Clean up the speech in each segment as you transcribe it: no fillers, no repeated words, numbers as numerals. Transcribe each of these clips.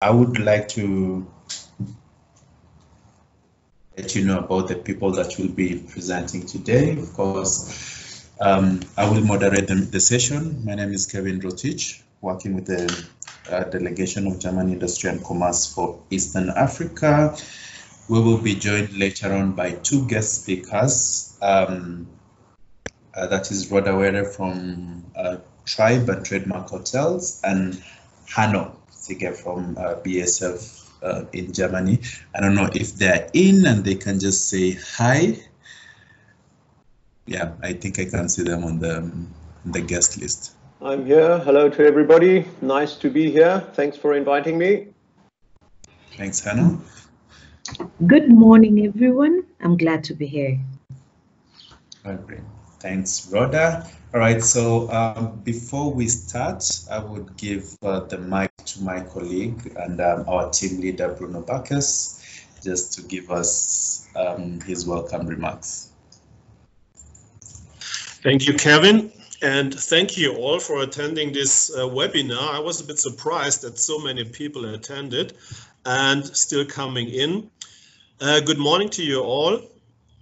I would like to let you know about the people that will be presenting today. Of course, I will moderate the session. My name is Kevin Rotich, working with the Delegation of German Industry and Commerce for Eastern Africa. We will be joined later on by two guest speakers. That is Rhoda Were from Tribe and Trademark Hotels, and Hanno Sige from BSF in Germany. I don't know if they're in and they can just say hi. Yeah, I think I can see them on the guest list. I'm here. Hello to everybody. Nice to be here. Thanks for inviting me. Thanks, Hanno. Good morning, everyone. I'm glad to be here. Okay. Thanks, Rhoda. All right, so before we start, I would give the mic to my colleague and our team leader, Bruno Bacchus, just to give us his welcome remarks. Thank you, Kevin, and thank you all for attending this webinar. I was a bit surprised that so many people attended and still coming in. Good morning to you all.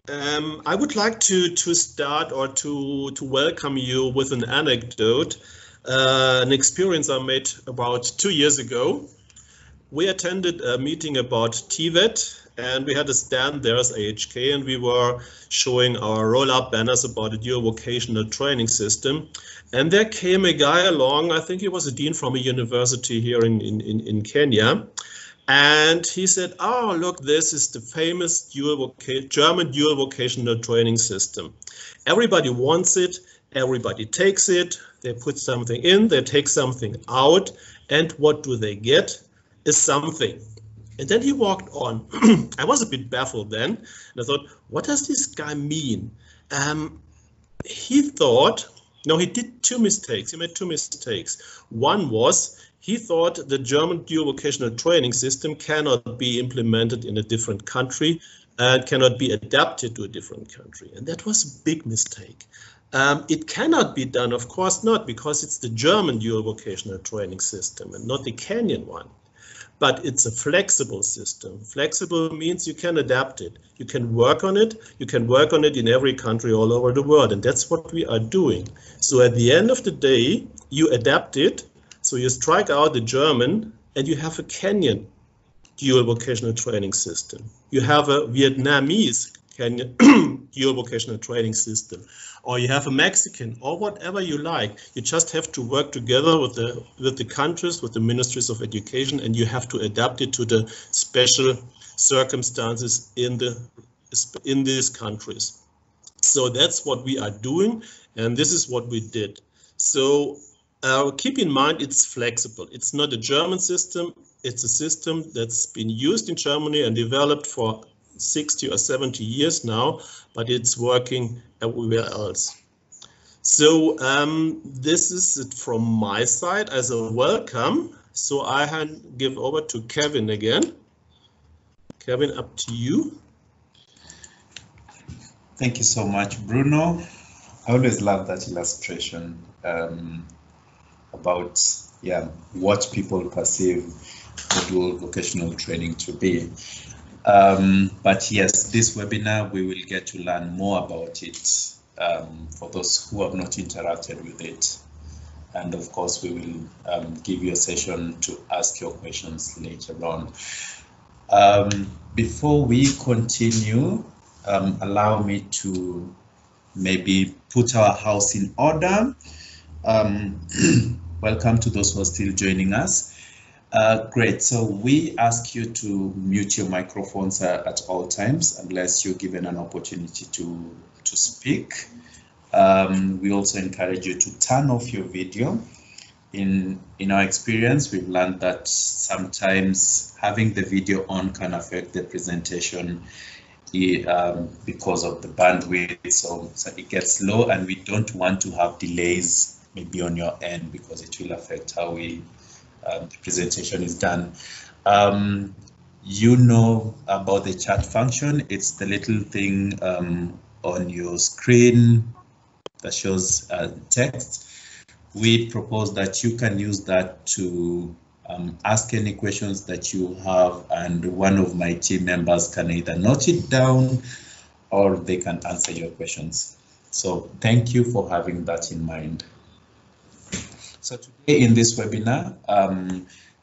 I would like to start or to welcome you with an anecdote, an experience I made about 2 years ago. We attended a meeting about TVET, and we had a stand there as AHK, and we were showing our roll-up banners about a dual vocational training system. And there came a guy along, I think he was a dean from a university here in Kenya. And he said, oh, look, this is the famous German dual vocational training system. Everybody wants it, everybody takes it, they put something in, they take something out, and what do they get? Is something. And then he walked on. I was a bit baffled then, and I thought, what does this guy mean? He thought, no, he did two mistakes. He made two mistakes. One was, he thought the German dual vocational training system cannot be implemented in a different country and cannot be adapted to a different country. And that was a big mistake. It cannot be done, of course not, because it's the German dual vocational training system and not the Kenyan one. But it's a flexible system. Flexible means you can adapt it. You can work on it. You can work on it in every country all over the world. And that's what we are doing. So at the end of the day, you adapt it. So you strike out the German and you have a Kenyan dual vocational training system. You have a Vietnamese Kenyan dual vocational training system, or you have a Mexican, or whatever you like. You just have to work together with the countries, with the ministries of education, and you have to adapt it to the special circumstances in these countries. So that's what we are doing, and this is what we did. So keep in mind, it's flexible. It's not a German system. It's a system that's been used in Germany and developed for 60 or 70 years now, but it's working everywhere else. So this is it from my side as a welcome. So I give over to Kevin again. Kevin, up to you. Thank you so much, Bruno. I always love that illustration about what people perceive the dual vocational training to be. But yes, this webinar, we will get to learn more about it for those who have not interacted with it. And of course, we will give you a session to ask your questions later on. Before we continue, allow me to maybe put our house in order. Welcome to those who are still joining us. Great, so we ask you to mute your microphones at all times unless you're given an opportunity to speak. We also encourage you to turn off your video. In our experience, we've learned that sometimes having the video on can affect the presentation because of the bandwidth, so it gets low, and we don't want to have delays maybe on your end because it will affect how the presentation is done. You know about the chat function. It's the little thing on your screen that shows text. We propose that you can use that to ask any questions that you have, and one of my team members can either note it down or they can answer your questions. So thank you for having that in mind. So today in this webinar,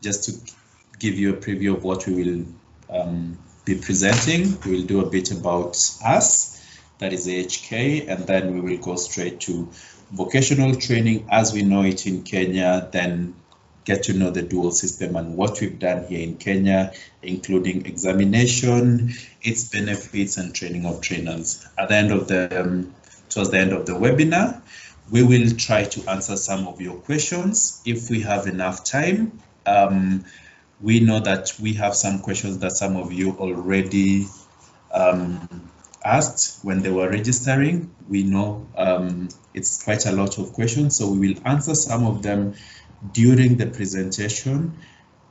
just to give you a preview of what we will be presenting, we will do a bit about us, that is AHK, and then we will go straight to vocational training as we know it in Kenya, then get to know the dual system and what we've done here in Kenya, including examination, its benefits, and training of trainers. At the end of towards the end of the webinar, we will try to answer some of your questions if we have enough time. We know that we have some questions that some of you already asked when they were registering. We know it's quite a lot of questions, so we will answer some of them during the presentation.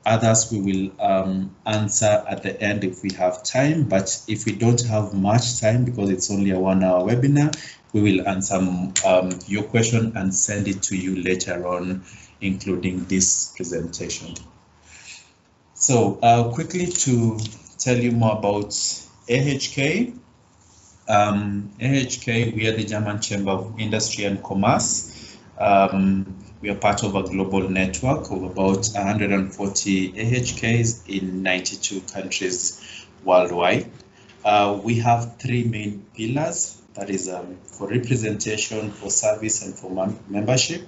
Others we will answer at the end if we have time, but if we don't have much time, because it's only a 1-hour webinar, we will answer your question and send it to you later on, including this presentation. So quickly to tell you more about AHK. AHK, we are the German Chamber of Industry and Commerce. We are part of a global network of about 140 AHKs in 92 countries worldwide. We have 3 main pillars, that is for representation, for service, and for membership.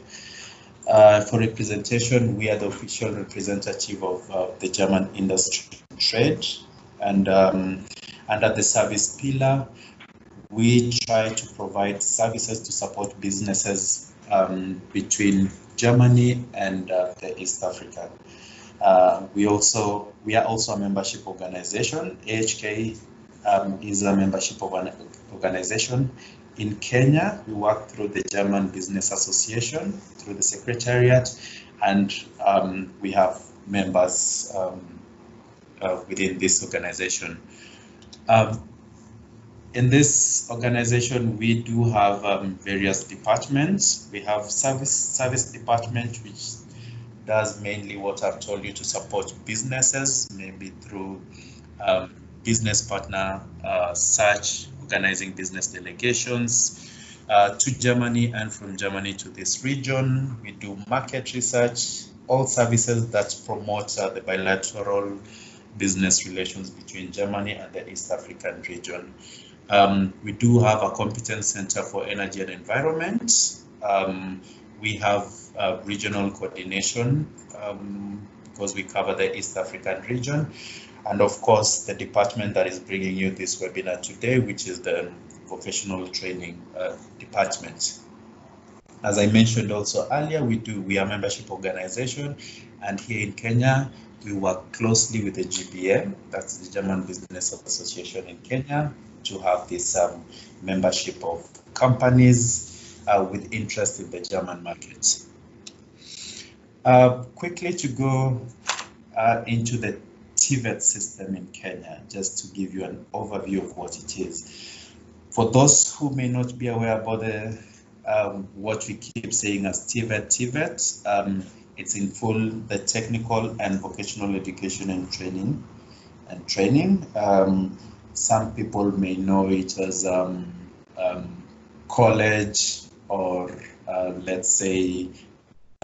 For representation, we are the official representative of the German industry trade, and under the service pillar, we try to provide services to support businesses between Germany and the East Africa. We are also a membership organization. AHK is a membership organization. In Kenya, we work through the German Business Association, through the Secretariat, and we have members within this organization. In this organization, we do have various departments. We have service department, which does mainly what I've told you, to support businesses, maybe through business partner search, organizing business delegations to Germany and from Germany to this region. We do market research, all services that promote the bilateral business relations between Germany and the East African region. We do have a competence center for energy and environment. We have regional coordination because we cover the East African region. And of course, the department that is bringing you this webinar today, which is the vocational training department. As I mentioned also earlier, we are a membership organization, and here in Kenya, we work closely with the GBM, that's the German Business Association in Kenya, to have this membership of companies with interest in the German market. Quickly to go into the TVET system in Kenya, just to give you an overview of what it is. For those who may not be aware about the what we keep saying as TVET, it's in full the technical and vocational education and training. Some people may know it as college or let's say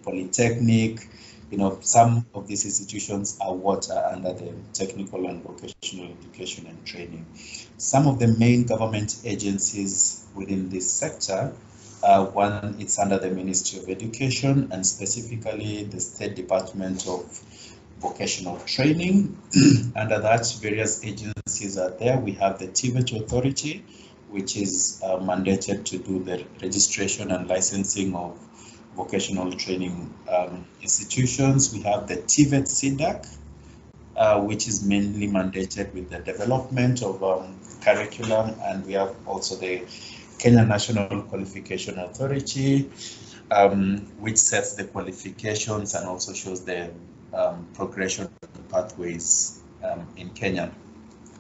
polytechnic. You know, some of these institutions are what are under the technical and vocational education and training. Some of the main government agencies within this sector, one, it's under the Ministry of Education, and specifically the State Department of Vocational Training. Under that, various agencies are there. We have the TVET Authority, which is mandated to do the registration and licensing of vocational training institutions. We have the TVET CDAC, which is mainly mandated with the development of curriculum, and we have also the Kenyan National Qualification Authority, which sets the qualifications and also shows the progression pathways in Kenya.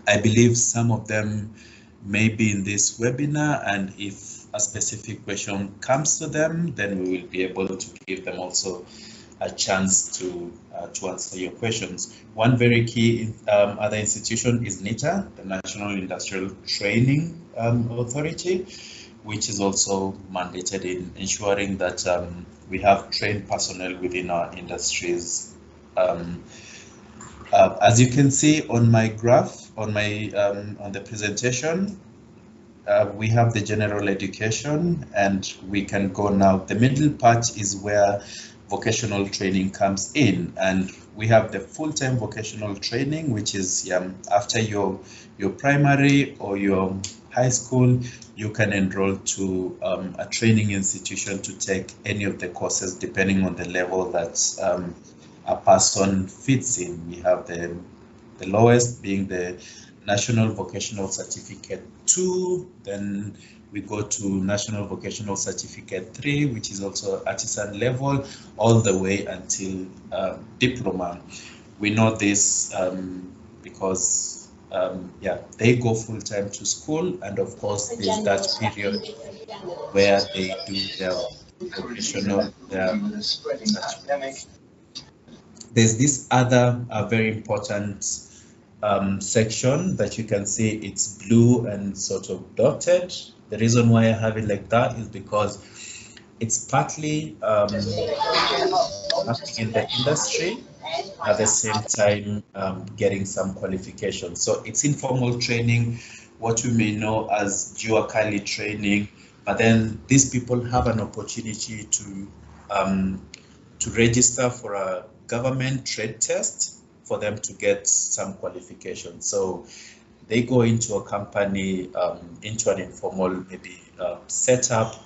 I believe some of them may be in this webinar, and if a specific question comes to them, then we will be able to give them also a chance to answer your questions. One very key other institution is NITA, the National Industrial Training Authority, which is also mandated in ensuring that we have trained personnel within our industries. As you can see on my graph, on the presentation, we have the general education, and we can go now. The middle part is where vocational training comes in, and we have the full-time vocational training, which is after your primary or your high school, you can enroll to a training institution to take any of the courses depending on the level that a person fits in. We have the lowest being the National Vocational Certificate 2, then we go to National Vocational Certificate 3, which is also artisan level, all the way until diploma. We know this because they go full-time to school, and of course there's that period where they do their vocational there's this other very important section that you can see, it's blue and sort of dotted. The reason why I have it like that is because it's partly acting in the industry, at the same time getting some qualifications. So it's informal training, what we may know as dual training, but then these people have an opportunity to register for a government trade test for them to get some qualification. So they go into a company, into an informal maybe setup.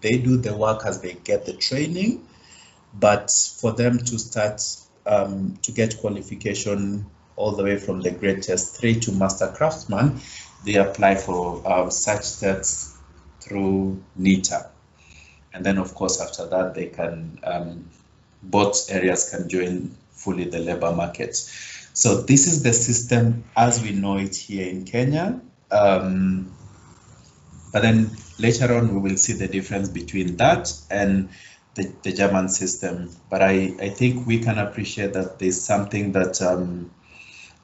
They do the work as they get the training, but for them to start to get qualification all the way from the grade test 3 to master craftsman, they apply for such tests through NITA. And then of course after that they can, both areas can join fully the labor market. So this is the system as we know it here in Kenya. But then later on we will see the difference between that and the German system. But I think we can appreciate that there's something that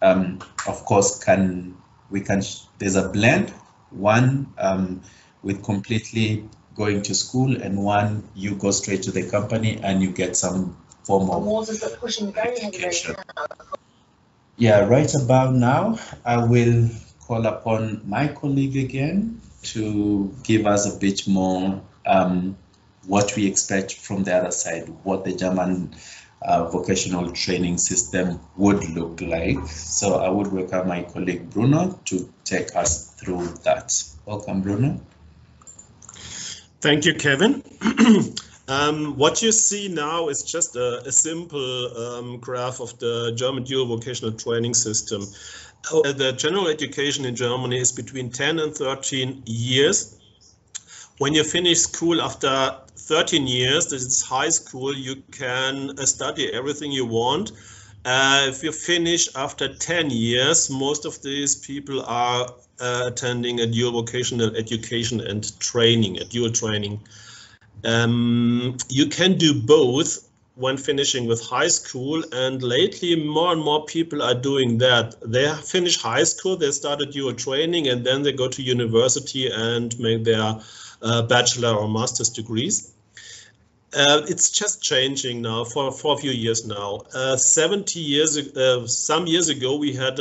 of course there's a blend, one with completely going to school, and one you go straight to the company and you get some form of education. Yeah, right about now, I will call upon my colleague again to give us a bit more what we expect from the other side, what the German vocational training system would look like. So I would welcome my colleague Bruno to take us through that. Welcome, Bruno. Thank you, Kevin. What you see now is just a simple graph of the German Dual Vocational Training system. The general education in Germany is between 10 and 13 years. When you finish school after 13 years, this is high school, you can study everything you want. If you finish after 10 years, most of these people are attending a dual vocational education and training, a dual training. You can do both when finishing with high school, and lately more and more people are doing that. They finish high school, they start a dual training, and then they go to university and make their bachelor or master's degrees. It's just changing now for a few years now. 70 years, some years ago, we had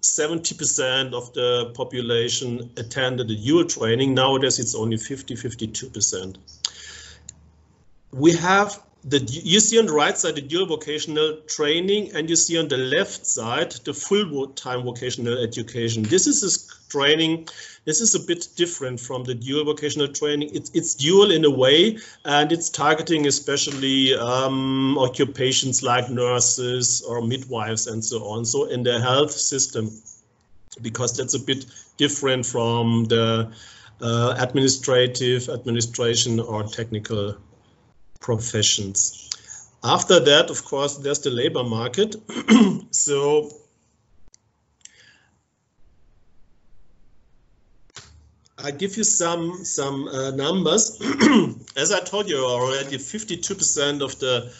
70% of the population attended a dual training. Nowadays, it's only 52%. We have you see on the right side the dual vocational training, and you see on the left side the full-time vocational education. This is a training. This is a bit different from the dual vocational training. It's dual in a way, and it's targeting especially occupations like nurses or midwives and so on. So in the health system, because that's a bit different from the administration or technical professions. After that, of course, there's the labor market. So I give you some numbers. As I told you already, 52% of the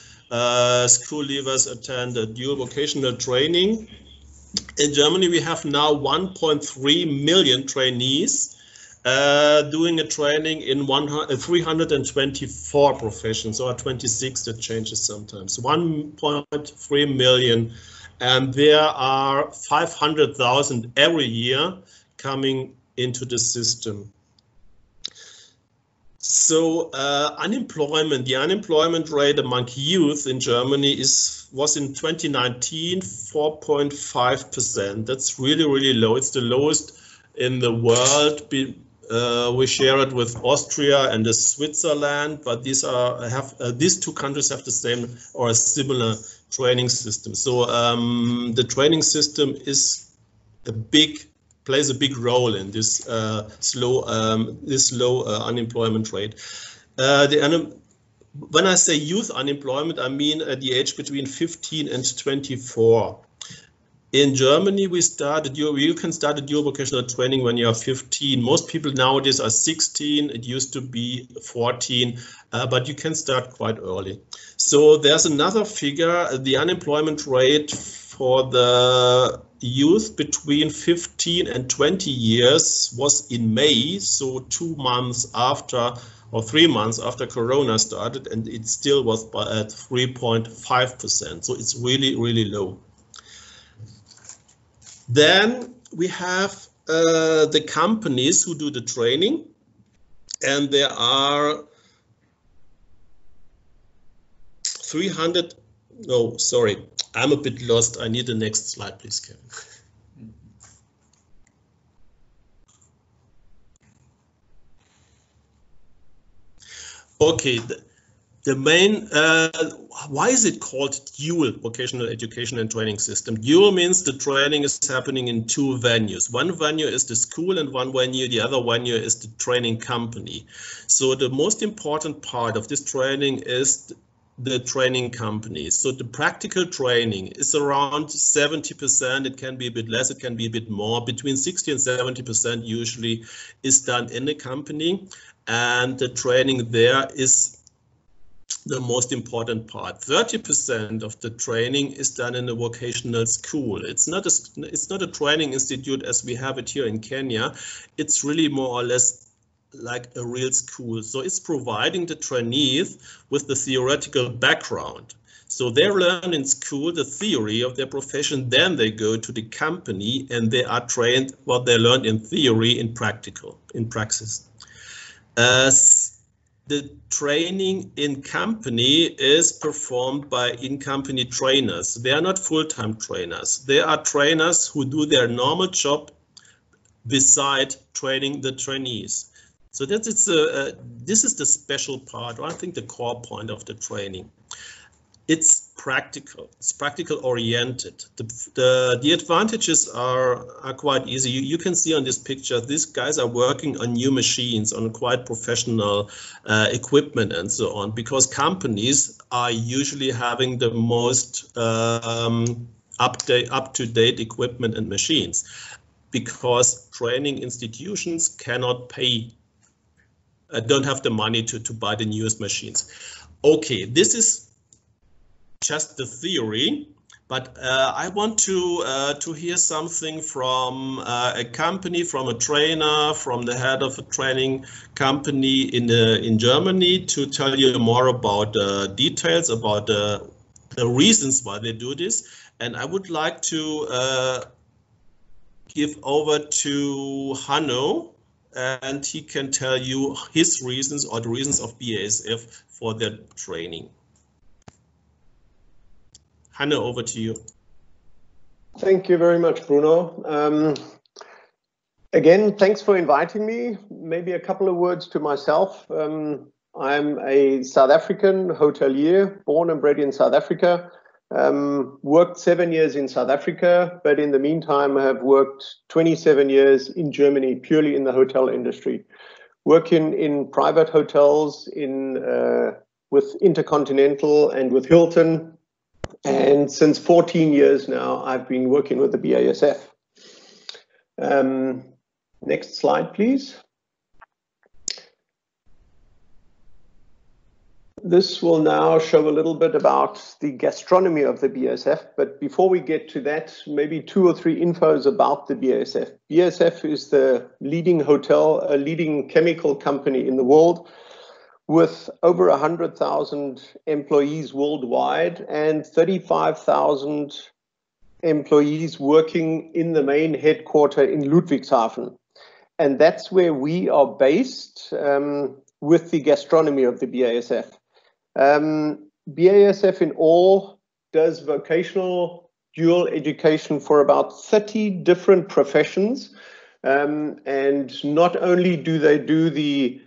school leavers attend a dual vocational training. In Germany, we have now 1.3 million trainees doing a training in 324 professions, or 26, that changes sometimes. 1.3 million, and there are 500,000 every year coming into the system. So unemployment, the unemployment rate among youth in Germany was in 2019 4.5%. That's really, really low. It's the lowest in the world. We share it with Austria and Switzerland, but these two countries have the same or a similar training system. So the training system is plays a big role in this low unemployment rate. When I say youth unemployment, I mean at the age between 15 and 24. In Germany, you can start a dual vocational training when you are 15. Most people nowadays are 16. It used to be 14, but you can start quite early. So there's another figure. The unemployment rate for the youth between 15 and 20 years was in May, so 2 months after or 3 months after Corona started, and it still was at 3.5%. So it's really, really low. Then we have the companies who do the training, and there are 300. No, sorry, I'm a bit lost. I need the next slide, please, Kevin. Okay, the main, why is it called dual vocational education and training system? Dual means the training is happening in 2 venues. One venue is the school and one venue, the other venue is the training company. So the most important part of this training is the training companies. So the practical training is around 70%. It can be a bit less, it can be a bit more. Between 60 and 70% usually is done in the company, and the training there is the most important part. 30% of the training is done in a vocational school. It's not a training institute as we have it here in Kenya. It's really more or less like a real school. So it's providing the trainees with the theoretical background. So they learn in school the theory of their profession, then they go to the company and they are trained what they learned in theory in praxis. The training in company is performed by in-company trainers. They are not full-time trainers. They are trainers who do their normal job beside training the trainees. So this is the special part, or I think the core point of the training. It's practical. It's practical oriented. The advantages are quite easy. You can see on this picture, these guys are working on new machines, on quite professional equipment and so on, because companies are usually having the most up-to-date equipment and machines, because training institutions cannot pay, don't have the money to buy the newest machines. Okay, this is just the theory, but I want to hear something from a company, from a trainer, from the head of a training company in Germany, to tell you more about the details, about the reasons why they do this. And I would like to give over to Hanno, and he can tell you his reasons, or the reasons of BASF for their training. Hanno, over to you. Thank you very much, Bruno. Again, thanks for inviting me. Maybe a couple of words to myself. I'm a South African hotelier, born and bred in South Africa. Worked 7 years in South Africa, but in the meantime, I have worked 27 years in Germany, purely in the hotel industry. Working in private hotels with Intercontinental and with Hilton. And since 14 years now, I've been working with the BASF. Next slide, please. This will now show a little bit about the gastronomy of the BASF, but before we get to that, maybe 2 or 3 infos about the BASF. BASF is the leading leading chemical company in the world with over 100,000 employees worldwide and 35,000 employees working in the main headquarters in Ludwigshafen. And that's where we are based with the gastronomy of the BASF. BASF in all does vocational dual education for about 30 different professions. And not only do they do the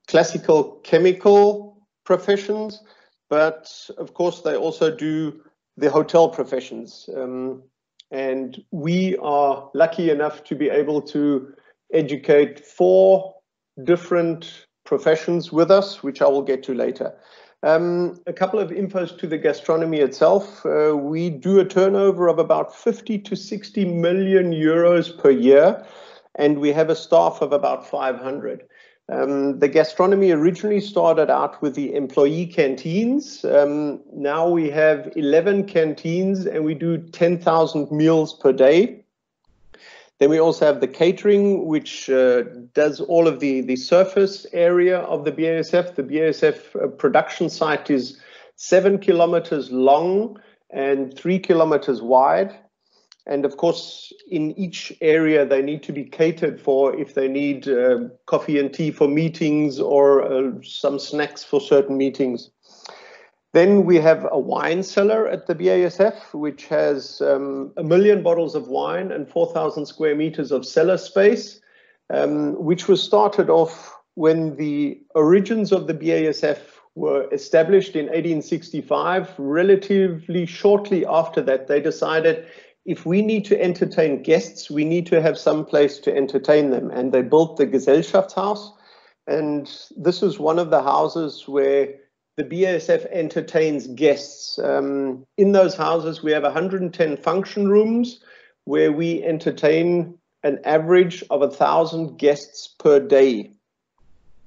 classical chemical professions, but of course they also do the hotel professions. And we are lucky enough to be able to educate 4 different professions with us, which I will get to later. A couple of infos to the gastronomy itself. We do a turnover of about 50 to 60 million euros per year, and we have a staff of about 500. The gastronomy originally started out with the employee canteens. Now we have 11 canteens and we do 10,000 meals per day. Then we also have the catering, which does all of the surface area of the BASF. The BASF production site is 7 kilometers long and 3 kilometers wide. And of course, in each area, they need to be catered for if they need coffee and tea for meetings or some snacks for certain meetings. Then we have a wine cellar at the BASF, which has 1 million bottles of wine and 4,000 square meters of cellar space, which was started off when the origins of the BASF were established in 1865. Relatively shortly after that, they decided if we need to entertain guests, we need to have some place to entertain them. And they built the Gesellschaftshaus. And this is one of the houses where the BASF entertains guests. In those houses, we have 110 function rooms where we entertain an average of 1,000 guests per day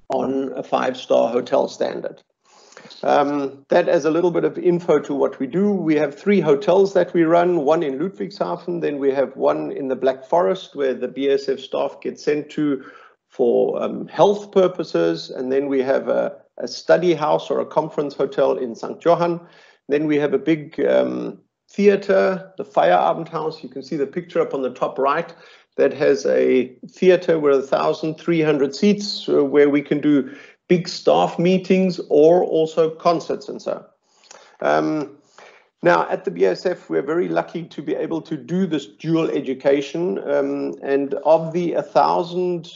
on a 5-star hotel standard. That as a little bit of info to what we do. We have 3 hotels that we run, one in Ludwigshafen, then we have one in the Black Forest where the BASF staff get sent to for health purposes, and then we have a study house or a conference hotel in St. Johann. Then we have a big theater, the Feierabendhaus. You can see the picture up on the top right that has a theater with 1,300 seats where we can do big staff meetings or also concerts and so. Now at the BASF, we're very lucky to be able to do this dual education, and of the 1,000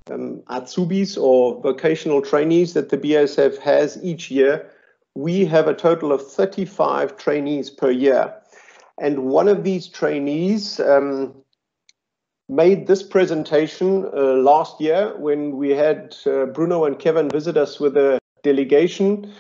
Azubis or vocational trainees that the BASF has each year, we have a total of 35 trainees per year. And one of these trainees made this presentation last year when we had Bruno and Kevin visit us with a delegation,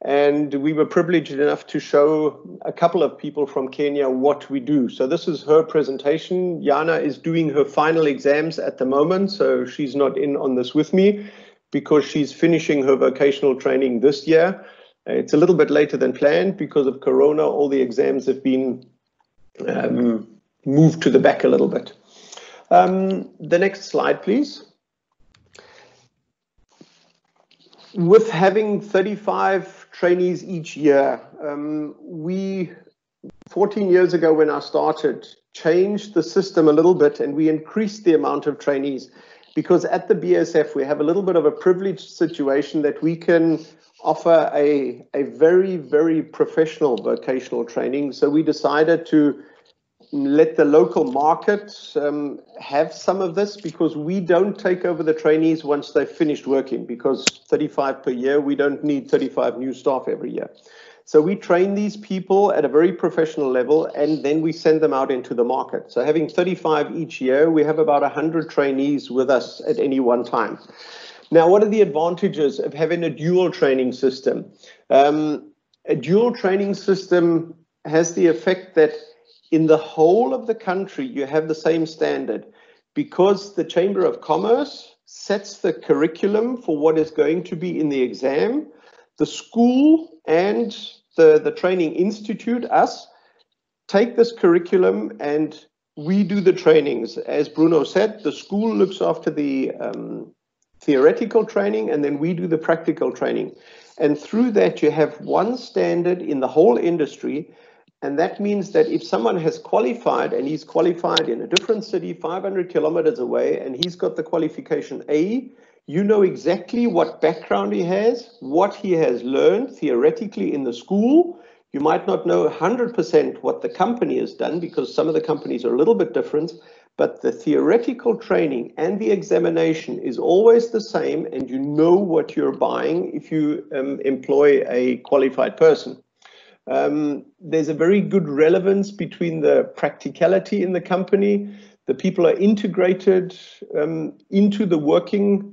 and we were privileged enough to show a couple of people from Kenya what we do. So this is her presentation. Jana is doing her final exams at the moment, so she's not in on this with me because she's finishing her vocational training this year. It's a little bit later than planned because of Corona. All the exams have been moved to the back a little bit. The next slide, please. With having 35 trainees each year, we 14 years ago when I started changed the system a little bit and we increased the amount of trainees because at the BASF we have a little bit of a privileged situation that we can offer a very, very professional vocational training. So we decided to let the local market have some of this because we don't take over the trainees once they've finished working, because 35 per year, we don't need 35 new staff every year. So we train these people at a very professional level and then we send them out into the market. So having 35 each year, we have about 100 trainees with us at any one time. Now, what are the advantages of having a dual training system? A dual training system has the effect that in the whole of the country, you have the same standard because the Chamber of Commerce sets the curriculum for what is going to be in the exam. the school and the training institute, us, take this curriculum and we do the trainings. As Bruno said, the school looks after the theoretical training, and then we do the practical training. And through that, you have one standard in the whole industry. And that means that if someone has qualified and he's qualified in a different city, 500 kilometers away, and he's got the qualification A, you know exactly what background he has, what he has learned theoretically in the school. You might not know 100% what the company has done, because some of the companies are a little bit different, but the theoretical training and the examination is always the same, and you know what you're buying if you employ a qualified person. There's a very good relevance between the practicality in the company. The people are integrated into the working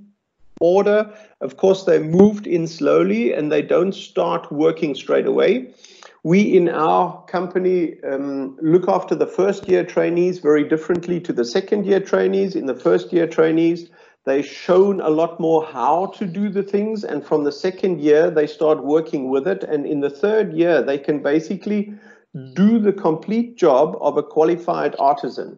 order. Of course, they moved in slowly and they don't start working straight away. We in our company look after the first year trainees very differently to the second year trainees. In the first year trainees, they're shown a lot more how to do the things, and from the second year they start working with it, and in the third year they can basically do the complete job of a qualified artisan.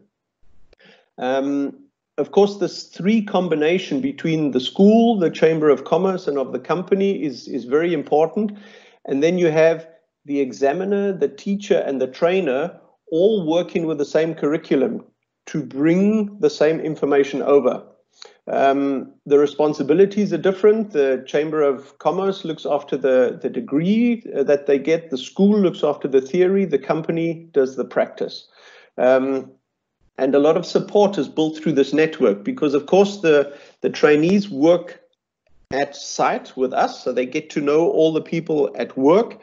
Of course, this three combination between the school, the Chamber of Commerce, and of the company is very important. And then you have the examiner, the teacher, and the trainer all working with the same curriculum to bring the same information over. The responsibilities are different. The Chamber of Commerce looks after the degree that they get. The school looks after the theory. The company does the practice. And a lot of support is built through this network because, of course, the trainees work at site with us, so they get to know all the people at work.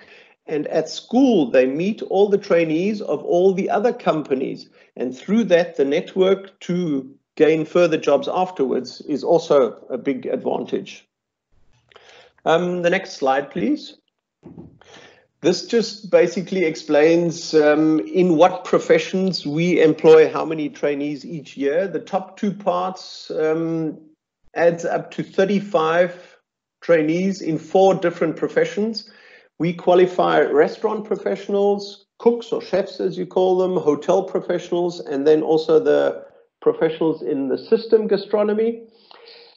And at school, they meet all the trainees of all the other companies. And through that, the network to gain further jobs afterwards is also a big advantage. The next slide, please. This just basically explains in what professions we employ how many trainees each year. The top two parts adds up to 35 trainees in 4 different professions. We qualify restaurant professionals, cooks or chefs as you call them, hotel professionals, and then also the professionals in the system gastronomy.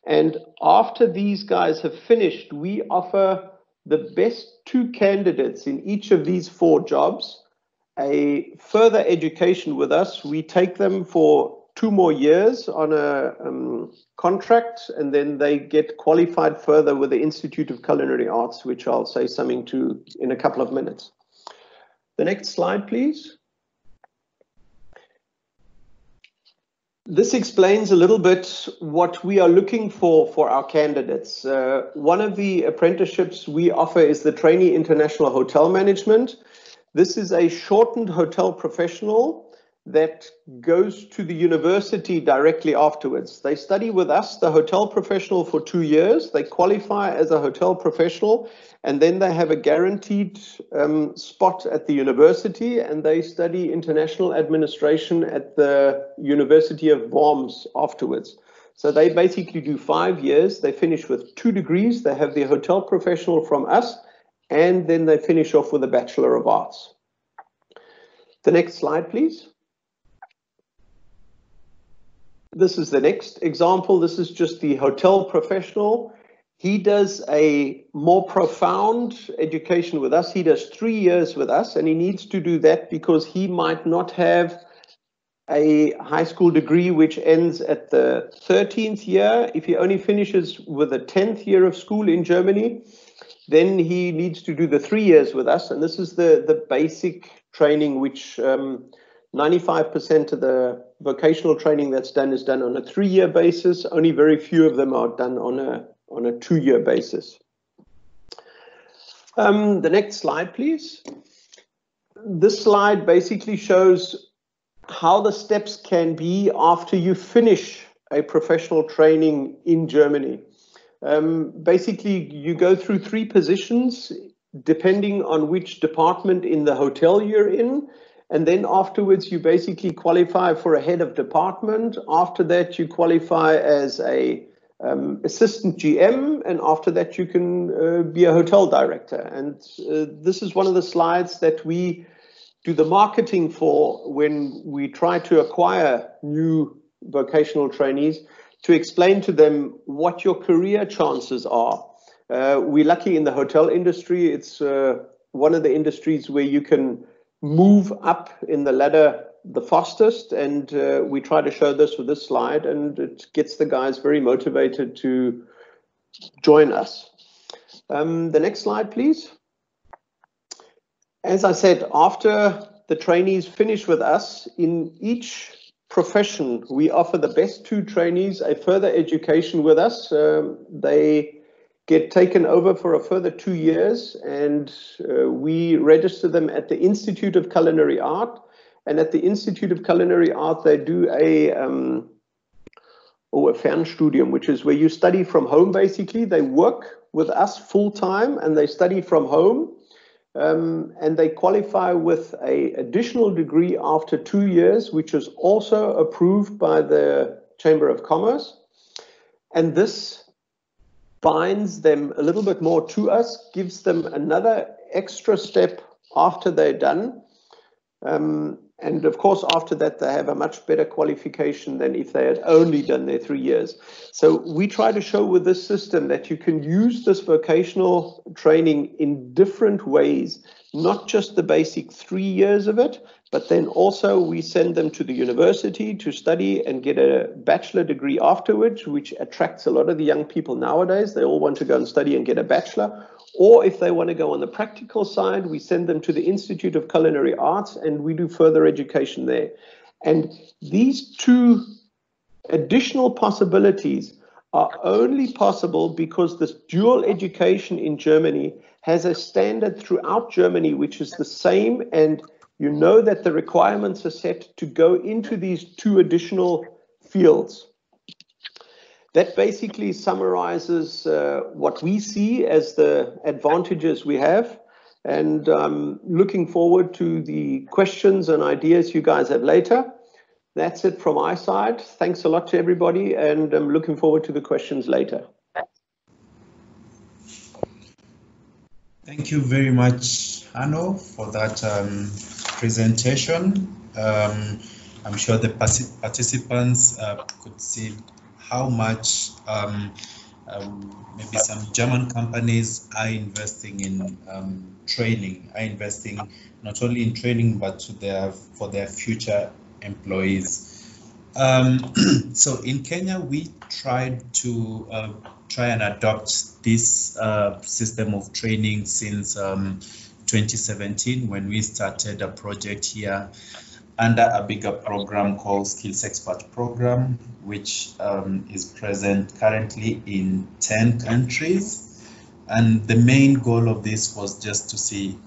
And after these guys have finished, we offer the best 2 candidates in each of these 4 jobs a further education with us. We take them for 2 more years on a contract, and then they get qualified further with the Institute of Culinary Arts, which I'll say something to in a couple of minutes. The next slide, please. This explains a little bit what we are looking for our candidates. One of the apprenticeships we offer is the Trainee International Hotel Management. This is a shortened hotel professional that goes to the university directly afterwards. They study with us, the hotel professional, for 2 years. They qualify as a hotel professional, and then they have a guaranteed spot at the university, and they study international administration at the University of Worms afterwards. So they basically do 5 years. They finish with 2 degrees. They have the hotel professional from us, and then they finish off with a Bachelor of Arts. The next slide, please. This is the next example. This is just the hotel professional. He does a more profound education with us. He does 3 years with us, and he needs to do that because he might not have a high school degree which ends at the 13th year. If he only finishes with the 10th year of school in Germany, then he needs to do the 3 years with us. And this is the basic training, which 95% of the vocational training that's done is done on a 3-year basis. Only very few of them are done on a 2-year basis. The next slide, please. This slide basically shows how the steps can be after you finish a professional training in Germany. Basically, you go through 3 positions depending on which department in the hotel you're in. And then afterwards, you basically qualify for a head of department. After that, you qualify as a assistant GM, and after that you can be a hotel director. And this is one of the slides that we do the marketing for when we try to acquire new vocational trainees, to explain to them what your career chances are. We're lucky in the hotel industry. It's one of the industries where you can move up in the ladder the fastest, and we try to show this with this slide, and it gets the guys very motivated to join us. The next slide, please. As I said, after the trainees finish with us, in each profession, we offer the best 2 trainees a further education with us. They get taken over for a further 2 years, and we register them at the Institute of Culinary Art. And at the Institute of Culinary Art, they do a Fernstudium, which is where you study from home, basically. They work with us full time and they study from home. And they qualify with an additional degree after 2 years, which is also approved by the Chamber of Commerce. And this binds them a little bit more to us, gives them another extra step after they're done. And of course, after that, they have a much better qualification than if they had only done their 3 years. So we try to show with this system that you can use this vocational training in different ways, not just the basic 3 years of it, but then also we send them to the university to study and get a bachelor degree afterwards, which attracts a lot of the young people nowadays. They all want to go and study and get a bachelor. Or if they want to go on the practical side, we send them to the Institute of Culinary Arts and we do further education there. And these 2 additional possibilities are only possible because this dual education in Germany has a standard throughout Germany, which is the same. And you know that the requirements are set to go into these 2 additional fields. That basically summarizes what we see as the advantages we have. And looking forward to the questions and ideas you guys have later. That's it from my side. Thanks a lot to everybody, and I'm looking forward to the questions later. Thank you very much, Hanno, for that presentation. I'm sure the participants could see how much maybe some German companies are investing in training, are investing not only in training, but for their future employees. So in Kenya, we tried to try and adopt this system of training since 2017, when we started a project here under a bigger program called Skills Expert Program, which is present currently in 10 countries. And the main goal of this was just to see,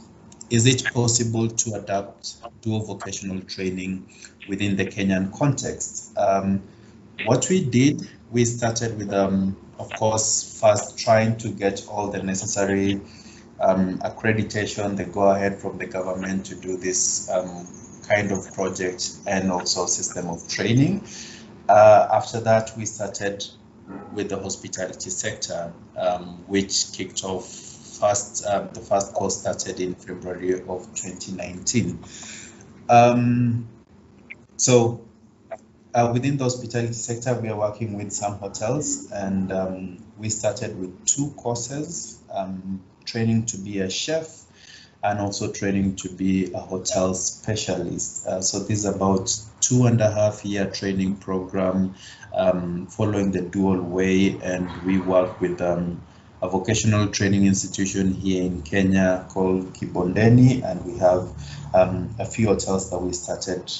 is it possible to adapt dual vocational training within the Kenyan context? What we did, we started with, of course, first trying to get all the necessary accreditation, the go-ahead from the government to do this kind of project and also system of training. After that, we started with the hospitality sector, which kicked off first. The first course started in February of 2019. So within the hospitality sector, we are working with some hotels, and we started with 2 courses, training to be a chef and also training to be a hotel specialist. So this is about 2.5-year training program following the dual way, and we work with a vocational training institution here in Kenya called Kibondeni, and we have a few hotels that we started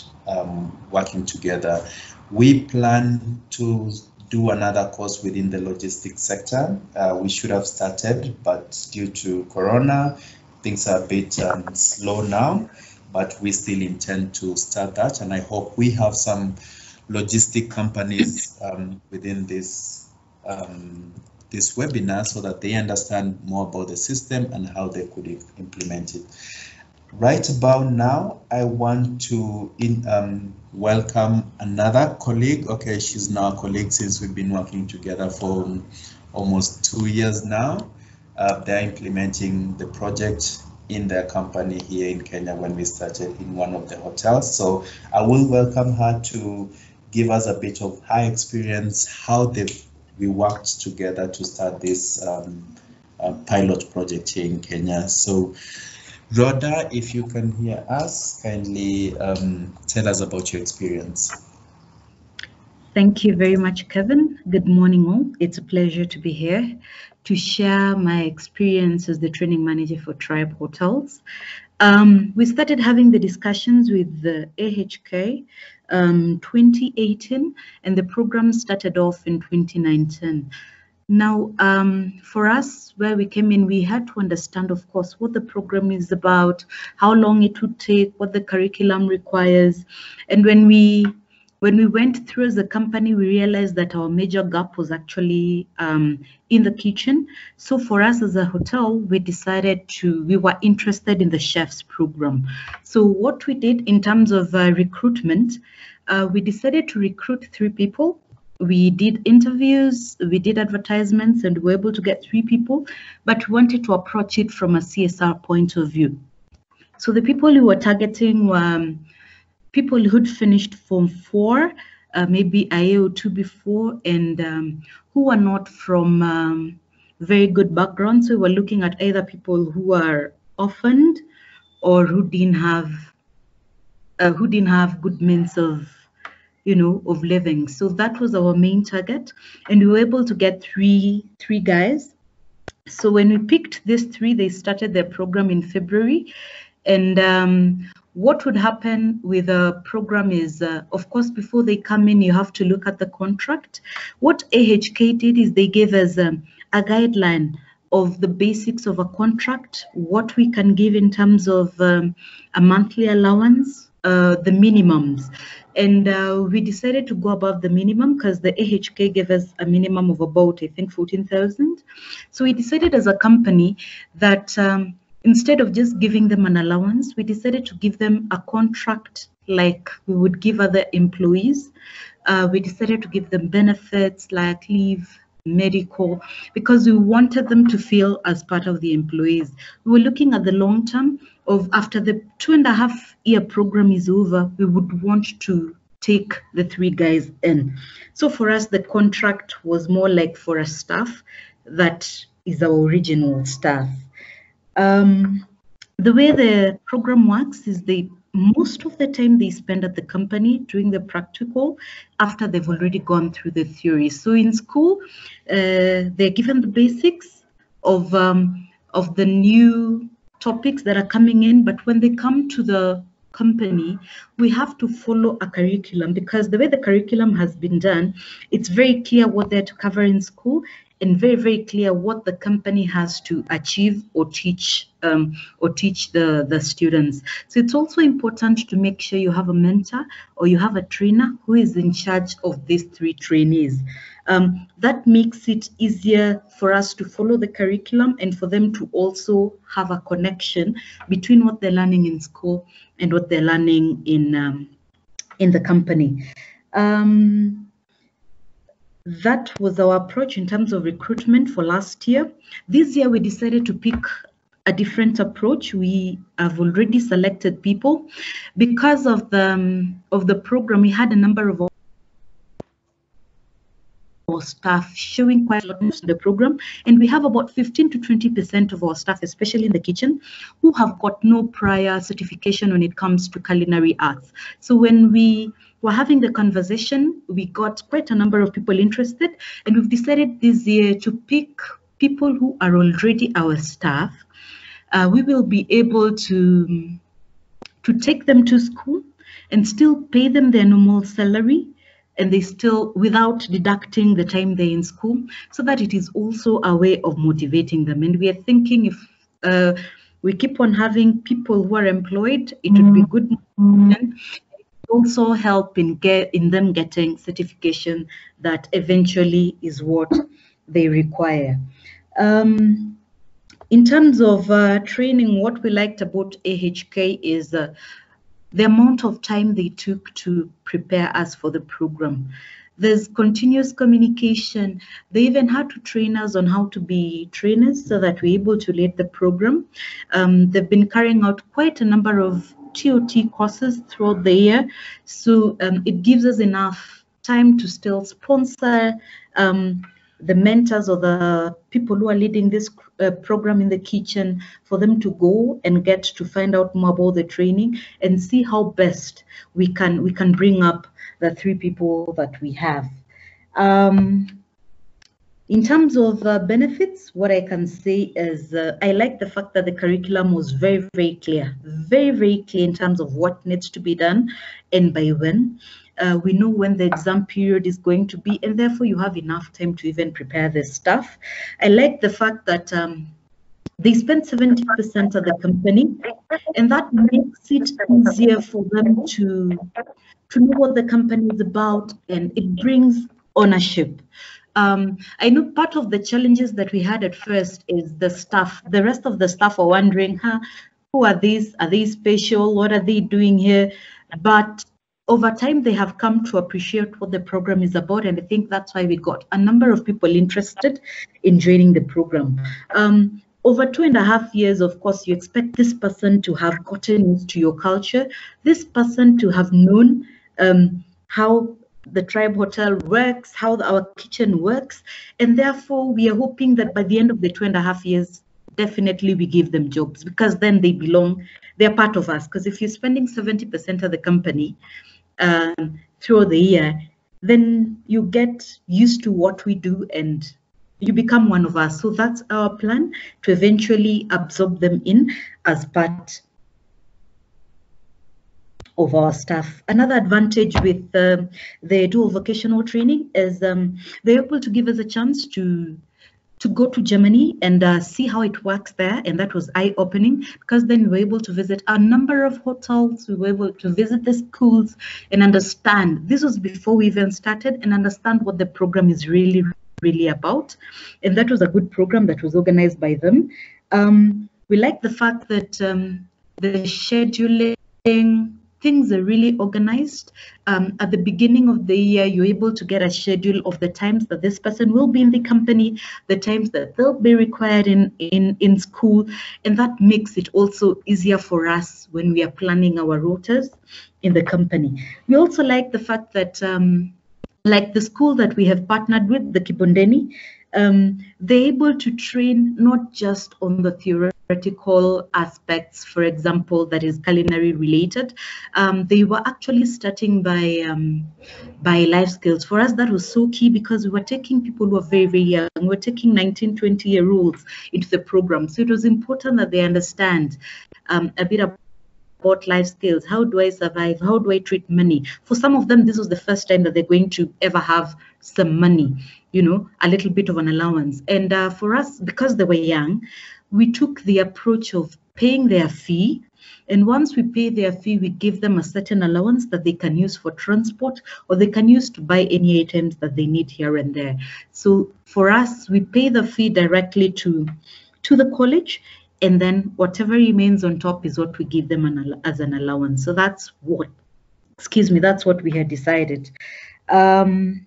working together. We plan to do another course within the logistics sector. We should have started, but due to Corona, things are a bit slow now, but we still intend to start that. And I hope we have some logistic companies within this webinar so that they understand more about the system and how they could implement it. Right about now, I want to welcome another colleague. Okay, she's now a colleague since we've been working together for almost 2 years now. They're implementing the project in their company here in Kenya when we started in one of the hotels. So I will welcome her to give us a bit of her experience, how we worked together to start this pilot project here in Kenya. So Rhoda, if you can hear us, kindly tell us about your experience. Thank you very much, Kevin. Good morning, all. It's a pleasure to be here to share my experience as the training manager for Tribe Hotels. We started having the discussions with the AHK 2018, and the program started off in 2019. Now, for us, where we came in, we had to understand, of course, what the program is about, how long it would take, what the curriculum requires. And when we went through as a company, we realized that our major gap was actually in the kitchen. So for us as a hotel, we were interested in the chef's program. So what we did in terms of recruitment, we decided to recruit 3 people. We did interviews, we did advertisements, and we were able to get 3 people, but we wanted to approach it from a CSR point of view. So the people we were targeting were people who'd finished Form 4, maybe a year or 2 before, and who were not from very good backgrounds. So we were looking at either people who are orphaned or who didn't have good means of living. So that was our main target, and we were able to get three guys. So when we picked these 3, they started their program in February. And what would happen with a program is, of course, before they come in, you have to look at the contract. What AHK did is they gave us a guideline of the basics of a contract, what we can give in terms of a monthly allowance, the minimums. And we decided to go above the minimum because the AHK gave us a minimum of about, I think, 14,000. So we decided as a company that instead of just giving them an allowance, we decided to give them a contract like we would give other employees. We decided to give them benefits like leave, medical, because we wanted them to feel as part of the employees. We were looking at the long term of after the 2.5-year program is over, we would want to take the 3 guys in. So for us, the contract was more like for a staff that is our original staff. The way the program works is most of the time they spend at the company doing the practical after they've already gone through the theory. So in school, they're given the basics of the new topics that are coming in, but when they come to the company, we have to follow a curriculum, because the way the curriculum has been done, it's very clear what they're to cover in school and very, very clear what the company has to achieve or teach the students. So it's also important to make sure you have a mentor or you have a trainer who is in charge of these 3 trainees. That makes it easier for us to follow the curriculum and for them to also have a connection between what they're learning in school and what they're learning in the company. That was our approach in terms of recruitment for last year. This year, we decided to pick a different approach. We have already selected people. Because of the program, we had a number of our staff showing quite a lot of the program, and we have about 15 to 20% of our staff, especially in the kitchen, who have got no prior certification when it comes to culinary arts. So when we were having the conversation, we got quite a number of people interested, and we've decided this year to pick people who are already our staff. We will be able to take them to school and still pay them their normal salary, and they still, without deducting the time they're in school, so that it is also a way of motivating them. And we are thinking if we keep on having people who are employed, it would be good motivation. It also help in them getting certification that eventually is what they require. In terms of training, what we liked about AHK is the amount of time they took to prepare us for the program. There's continuous communication. They even had to train us on how to be trainers so that we're able to lead the program. They've been carrying out quite a number of TOT courses throughout the year. So it gives us enough time to still sponsor the mentors or the people who are leading this program in the kitchen, for them to go and get to find out more about the training and see how best we can bring up the 3 people that we have. In terms of benefits, what I can say is I like the fact that the curriculum was very, very clear in terms of what needs to be done and by when. We know when the exam period is going to be, and therefore you have enough time to even prepare the stuff. I like the fact that they spend 70% of the company, and that makes it easier for them to know what the company is about, and it brings ownership. I know part of the challenges that we had at first is the staff. The rest of the staff are wondering, who are these? Are they special? What are they doing here? But over time, they have come to appreciate what the program is about, and I think that's why we got a number of people interested in joining the program. Over 2.5 years, of course, you expect this person to have gotten into your culture, this person to have known how the Tribe Hotel works, how our kitchen works, and therefore we are hoping that by the end of the 2.5 years, definitely we give them jobs, because then they belong, they're part of us. Because if you're spending 70% of the company throughout the year, then you get used to what we do and you become one of us. So that's our plan, to eventually absorb them in as part of our staff. Another advantage with the dual vocational training is they're able to give us a chance to go to Germany and see how it works there, and that was eye-opening, because then we were able to visit a number of hotels, we were able to visit the schools and understand. This was before we even started, and understand what the program is really about, and that was a good program that was organized by them. We like the fact that the scheduling, things are really organized. At the beginning of the year, you're able to get a schedule of the times that this person will be in the company, the times that they'll be required in school, and that makes it also easier for us when we are planning our rotas in the company. We also like the fact that like the school that we have partnered with, the Kibondeni, they're able to train not just on the theoretical aspects, for example, that is culinary related. They were actually starting by life skills. For us, that was so key, because we were taking people who are very, very young. We were taking 19, 20-year-olds into the program. So it was important that they understand a bit about life skills. How do I survive? How do I treat money? For some of them, this was the first time that they're going to ever have some money, you know, a little bit of an allowance. And for us, because they were young, we took the approach of paying their fee. And once we pay their fee, we give them a certain allowance that they can use for transport, or they can use to buy any items that they need here and there. So for us, we pay the fee directly to the college, and then whatever remains on top is what we give them as an allowance. So that's what, that's what we had decided. In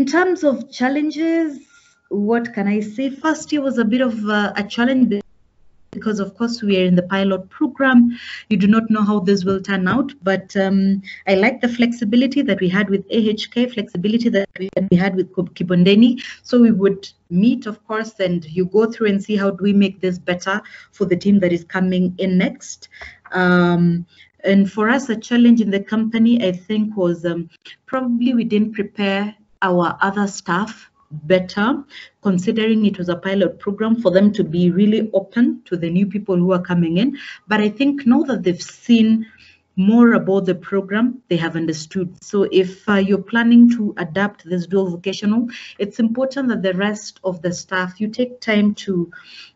terms of challenges, what can I say? First year was a bit of a challenge, because of course we are in the pilot program. You do not know how this will turn out, but I like the flexibility that we had with AHK, flexibility that we had with Kibondeni. So we would meet, of course, and you go through and see how do we make this better for the team that is coming in next. And for us, a challenge in the company, I think, was probably we didn't prepare our other staff better, considering it was a pilot program, for them to be really open to the new people who are coming in. But I think now that they've seen more about the program, they have understood. So if you're planning to adapt this dual vocational, it's important that the rest of the staff, you take time to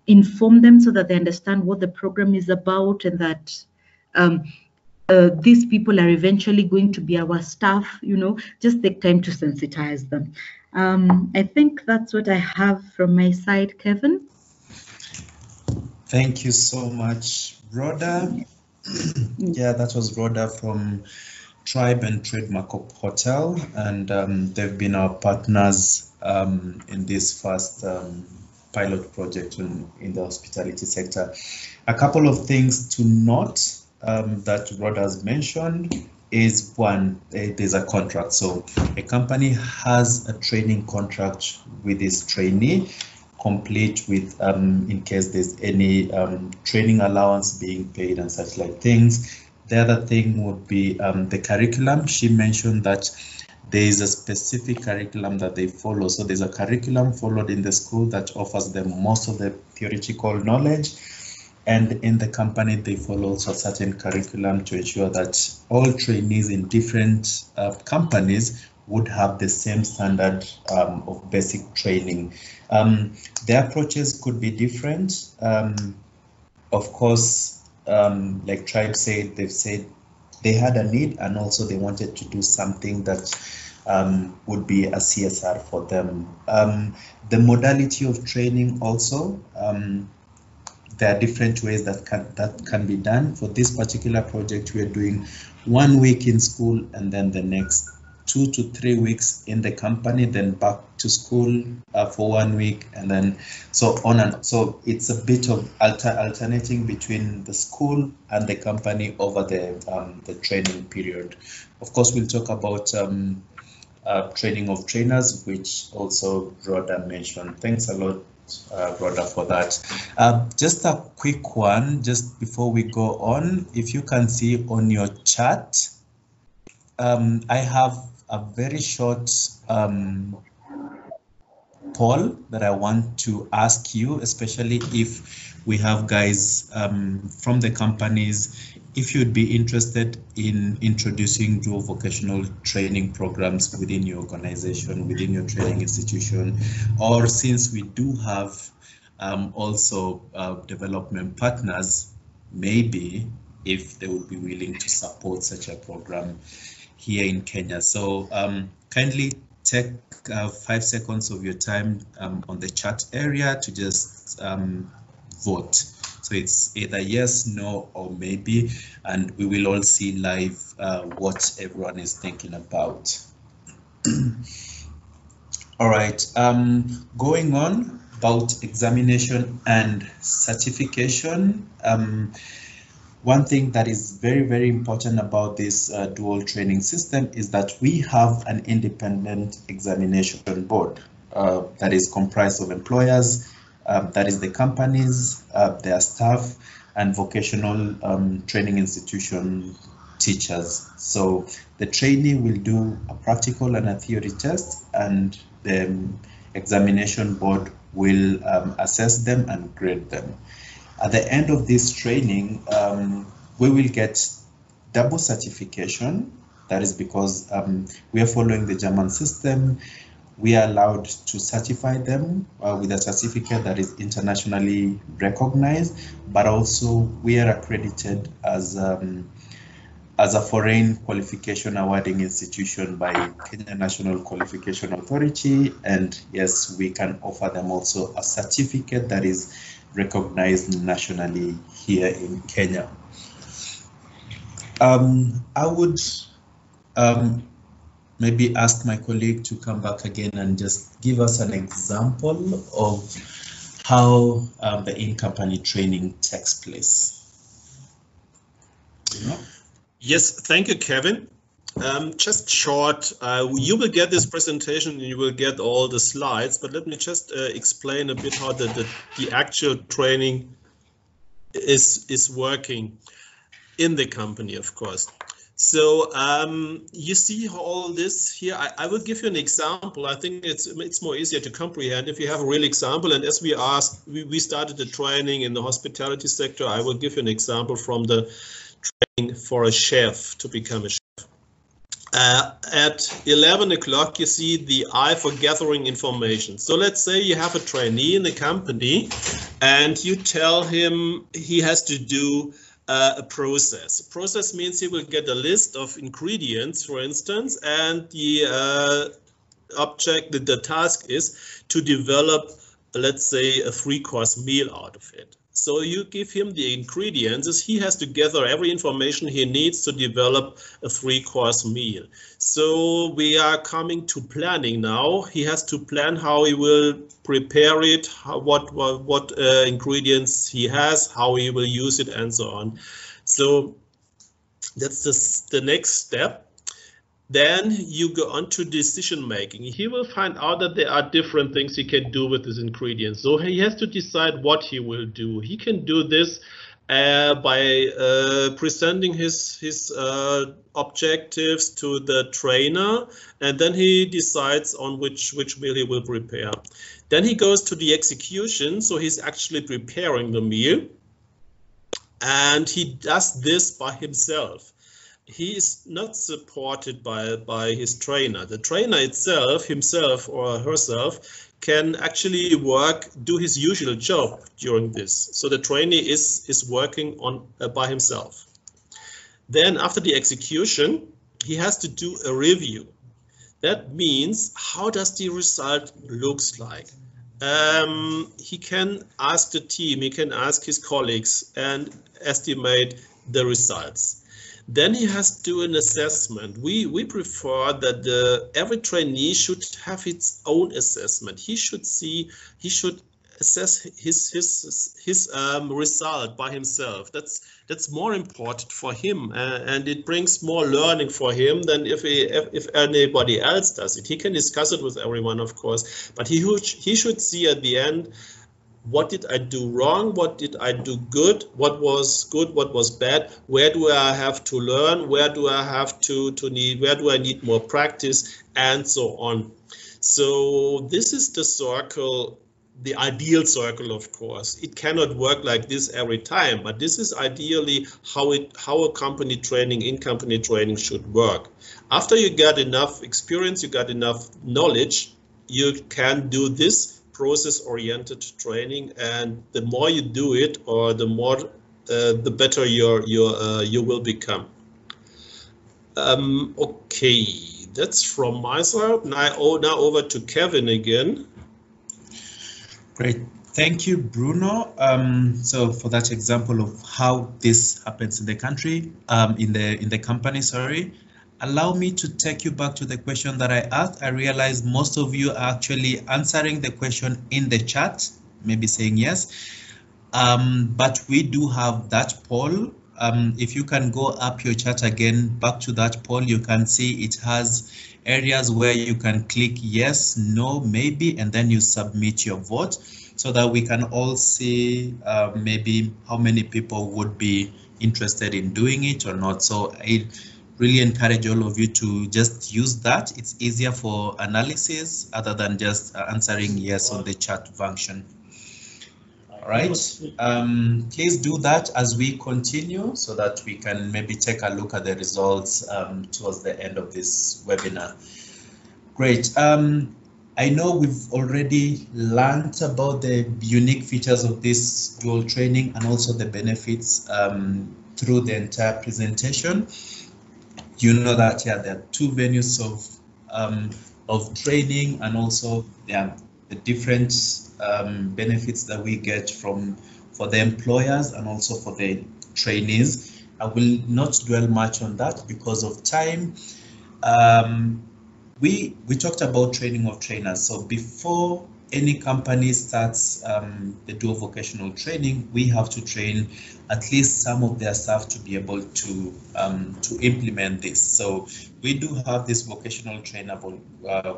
inform them so that they understand what the program is about, and that these people are eventually going to be our staff, you know, just take time to sensitize them. I think that's what I have from my side, Kevin. Thank you so much, Rhoda. Yeah, that was Rhoda from Tribe and Trademark Hotel, and they've been our partners in this first pilot project in the hospitality sector. A couple of things to note that Rhoda has mentioned is one, there's a contract. So a company has a training contract with its trainee, complete with in case there's any training allowance being paid and such like things. The other thing would be the curriculum. She mentioned that there is a specific curriculum that they follow. So there's a curriculum followed in the school that offers them most of the theoretical knowledge. And in the company, they follow also a certain curriculum to ensure that all trainees in different companies would have the same standard of basic training. The approaches could be different. Of course, like Tribe said, they've said they had a need and also they wanted to do something that would be a CSR for them. The modality of training also, there are different ways that can be done. For this particular project, we are doing 1 week in school and then the next 2 to 3 weeks in the company, then back to school for 1 week, and then so on. And so it's a bit of alternating between the school and the company over the training period. Of course, we'll talk about training of trainers, which also Rhoda mentioned. Thanks a lot, Rhoda, for that. Just a quick one, just before we go on, if you can see on your chat, I have a very short poll that I want to ask you, especially if we have guys from the companies, if you'd be interested in introducing dual vocational training programs within your organization, within your training institution, or since we do have also development partners, maybe if they would be willing to support such a program here in Kenya. So kindly take 5 seconds of your time on the chat area to just vote. So it's either yes, no, or maybe, and we will all see live what everyone is thinking about. All right, going on about examination and certification. One thing that is very, very important about this dual training system is that we have an independent examination board that is comprised of employers, that is the companies, their staff, and vocational training institution teachers. So the trainee will do a practical and a theory test, and the examination board will assess them and grade them. At the end of this training, we will get double certification. That is because we are following the German system. We are allowed to certify them with a certificate that is internationally recognized, but also we are accredited as a foreign qualification awarding institution by Kenya National Qualification Authority. And yes, we can offer them also a certificate that is recognized nationally here in Kenya. I would maybe ask my colleague to come back again and just give us an example of how the in-company training takes place. Yes, thank you, Kevin. Just short, you will get this presentation and you will get all the slides, but let me just explain a bit how the actual training is working in the company, of course. So you see all this here. I will give you an example. I think it's more easier to comprehend if you have a real example. And as we started the training in the hospitality sector, I will give you an example from the training for a chef to become a chef. At 11 o'clock, you see the I for gathering information. So let's say you have a trainee in the company and you tell him he has to do a process. A process means he will get a list of ingredients, for instance, and the task is to develop, let's say, a 3-course meal out of it. So you give him the ingredients. He has to gather every information he needs to develop a 3-course meal. So we are coming to planning now. He has to plan how he will prepare it, what ingredients he has, how he will use it, and so on. So that's the next step. Then you go on to decision making. He will find out that there are different things he can do with his ingredients. So he has to decide what he will do. He can do this by presenting his objectives to the trainer, and then he decides on which meal he will prepare. Then he goes to the execution. So he's actually preparing the meal, and he does this by himself. He is not supported by his trainer. The trainer himself or herself, can actually do his usual job during this. So the trainee is working on by himself. Then after the execution, he has to do a review. That means, how does the result looks like? He can ask the team, he can ask his colleagues and estimate the results. Then he has to do an assessment. We prefer that every trainee should have its own assessment. He should assess his result by himself. That's more important for him, and it brings more learning for him than if anybody else does it. He can discuss it with everyone, of course, but he should see at the end, what did I do wrong? What did I do good? What was good? What was bad? Where do I have to learn? Where do I have where do I need more practice? And so on. So this is the circle, the ideal circle, of course. It cannot work like this every time, but this is ideally how a company training, in-company training should work. After you get enough experience, you got enough knowledge, you can do this process-oriented training, and the more you do it, or the better you will become. Okay, that's from my side. Now over to Kevin again. Great, thank you, Bruno. So for that example of how this happens in the country, in the company, sorry. Allow me to take you back to the question that I asked. I realize most of you are actually answering the question in the chat, maybe saying yes. But we do have that poll. If you can go up your chat again, back to that poll, you can see it has areas where you can click yes, no, maybe, and then you submit your vote so that we can all see maybe how many people would be interested in doing it or not. So I really encourage all of you to just use that. It's easier for analysis other than just answering yes on the chat function. All right, please do that as we continue so that we can maybe take a look at the results towards the end of this webinar. Great. I know we've already learned about the unique features of this dual training and also the benefits through the entire presentation. You know that there are 2 venues of training, and also the different benefits that we get for the employers and also for the trainees. I will not dwell much on that because of time. We talked about training of trainers. So before any company starts the dual vocational training, we have to train at least some of their staff to be able to implement this. So we do have this vocational trainable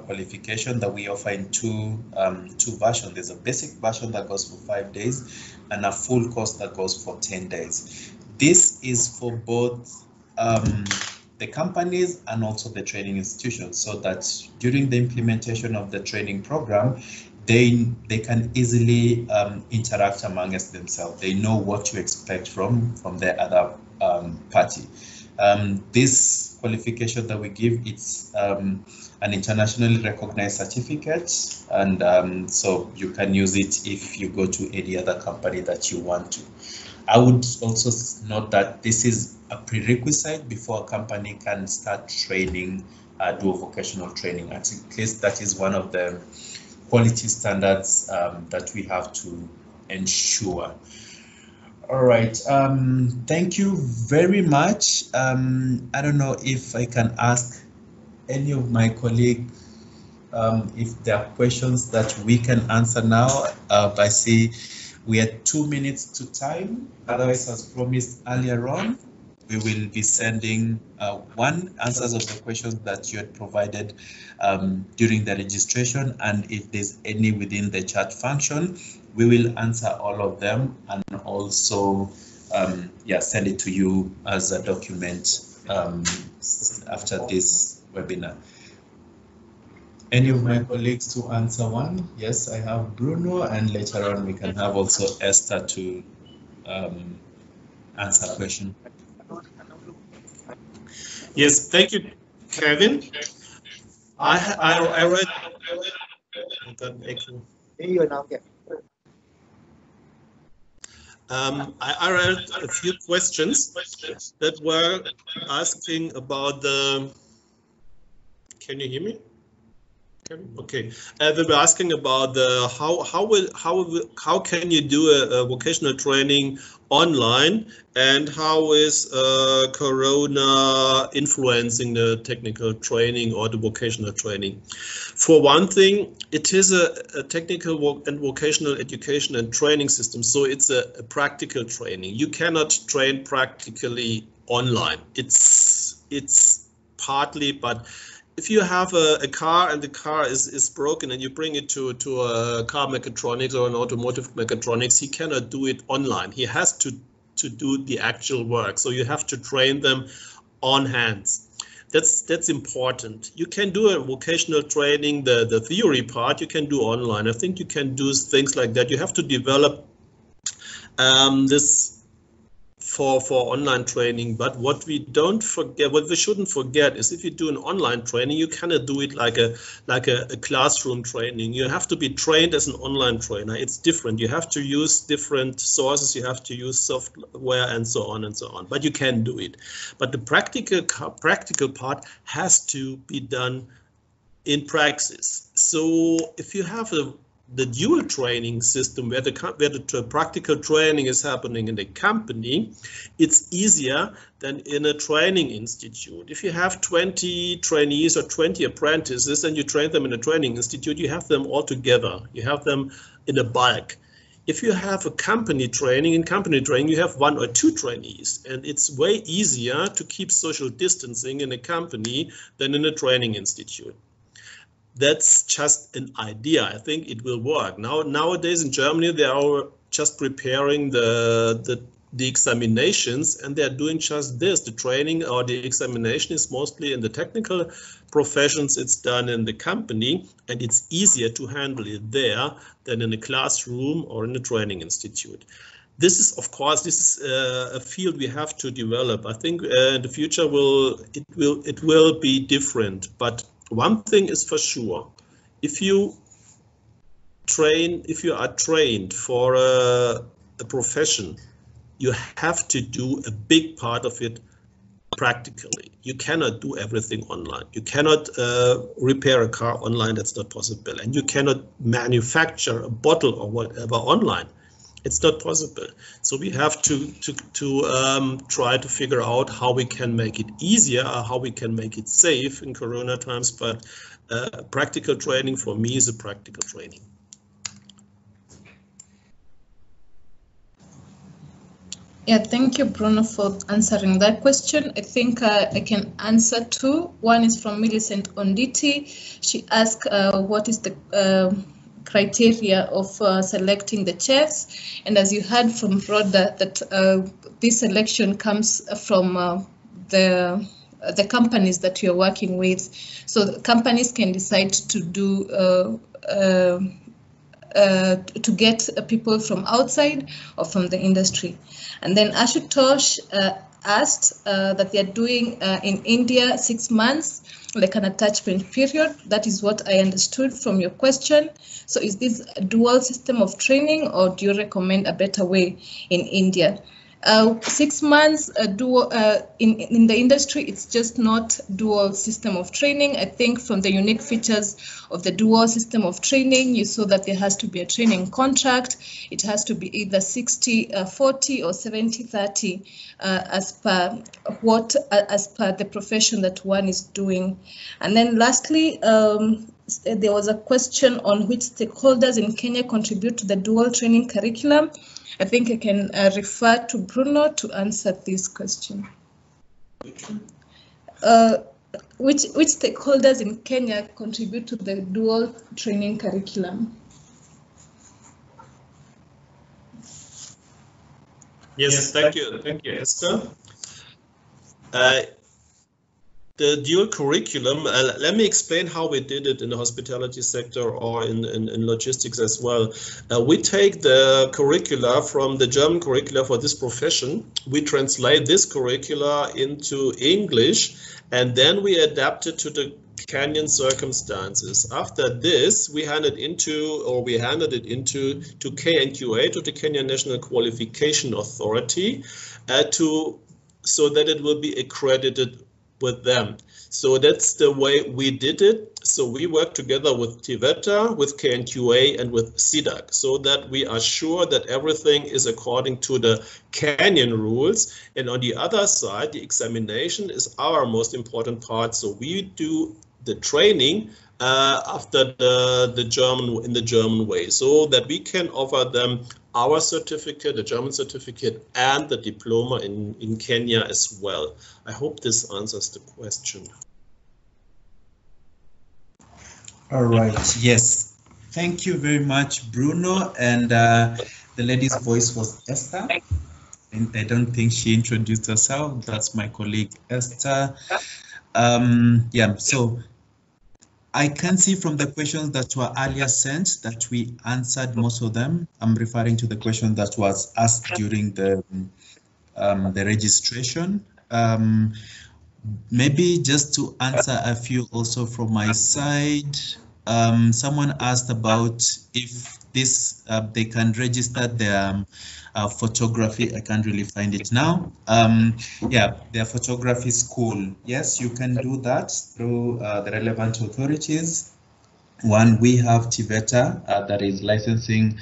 qualification that we offer in two versions. There's a basic version that goes for 5 days and a full course that goes for 10 days. This is for both the companies and also the training institutions, so that during the implementation of the training program, they can easily interact amongst themselves. They know what to expect from the other party. This qualification that we give, it's an internationally recognized certificate, and so you can use it if you go to any other company that you want to. I would also note that this is a prerequisite before a company can start training dual vocational training. At least that is one of the quality standards that we have to ensure. All right. Thank you very much. I don't know if I can ask any of my colleagues if there are questions that we can answer now. I see we are 2 minutes to time. Otherwise, as promised earlier on, we will be sending answers of the questions that you had provided during the registration, and if there's any within the chat function, we will answer all of them and also send it to you as a document after this webinar. Any of my colleagues to answer one? Yes, I have Bruno, and later on we can have also Esther to answer a question. Yes, thank you, Kevin. I read. I read a few questions that were asking about the. Can you hear me? Okay, they were asking about the how can you do a vocational training online, and how is Corona influencing the technical training or the vocational training? For one thing, it is a technical and vocational education and training system, so it's a practical training. You cannot train practically online. It's partly, but if you have a car and the car is broken and you bring it to a car mechatronics or an automotive mechatronics, he cannot do it online. He has to do the actual work. So you have to train them on hands. That's important. You can do a vocational training, the theory part, you can do online. I think you can do things like that. You have to develop this for online training, but what we shouldn't forget is if you do an online training, you cannot do it like a classroom training. You have to be trained as an online trainer. It's different. You have to use different sources. You have to use software and so on and so on. But you can do it. But the practical part has to be done in praxis. So if you have the dual training system where the practical training is happening in the company, it's easier than in a training institute. If you have 20 trainees or 20 apprentices and you train them in a training institute, you have them all together. You have them in a bulk. If you have a company training, you have 1 or 2 trainees, and it's way easier to keep social distancing in a company than in a training institute. That's just an idea. I think it will work. Nowadays in Germany, they are just preparing the examinations, and they're doing just this. The training or the examination is mostly in the technical professions. It's done in the company, and it's easier to handle it there than in a classroom or in a training institute. This is, of course, a field we have to develop. I think in the future it will be different, but one thing is for sure: if you are trained for a profession, you have to do a big part of it practically. You cannot do everything online. You cannot repair a car online. That's not possible. And you cannot manufacture a bottle or whatever online. It's not possible. So we have to try to figure out how we can make it easier, how we can make it safe in Corona times. But practical training for me is a practical training. Yeah, thank you, Bruno, for answering that question. I think I can answer 2. One is from Millicent Onditi. She asked what is the criteria of selecting the chefs, and as you heard from Rhoda, that this selection comes from the companies that you're working with. So the companies can decide to do to get people from outside or from the industry. And then Ashutosh asked that they are doing in India 6 months, like an attachment period. That is what I understood from your question. So is this a dual system of training, or do you recommend a better way in India? 6 months dual in the industry, it's just not dual system of training. I think from the unique features of the dual system of training, you saw that there has to be a training contract. It has to be either 60-40 or 70-30 as per the profession that one is doing. And then lastly, there was a question on which stakeholders in Kenya contribute to the dual training curriculum. I think I can refer to Bruno to answer this question. Which stakeholders in Kenya contribute to the dual training curriculum? Yes, thank you, Esther. The dual curriculum, let me explain how we did it in the hospitality sector or in logistics as well. We take the curricula from the German curricula for this profession, we translate this curricula into English, and then we adapt it to the Kenyan circumstances. After this, we handed it into to KNQA, to the Kenya National Qualification Authority, so that it will be accredited with them. So that's the way we did it. So we work together with TVETA, with KNQA, and with CDAC, so that we are sure that everything is according to the Kenyan rules. And on the other side, the examination is our most important part. So we do the training after the German way, so that we can offer them our certificate, the German certificate, and the diploma in Kenya as well. I hope this answers the question. All right, yes. Thank you very much, Bruno. And the lady's voice was Esther. And I don't think she introduced herself. That's my colleague, Esther. Yeah, so I can see from the questions that were earlier sent that we answered most of them. I'm referring to the question that was asked during the registration. Maybe just to answer a few also from my side. Someone asked about if this they can register their photography. I can't really find it now. Yeah, their photography school. Yes, you can do that through the relevant authorities. One, we have TVETA, that is licensing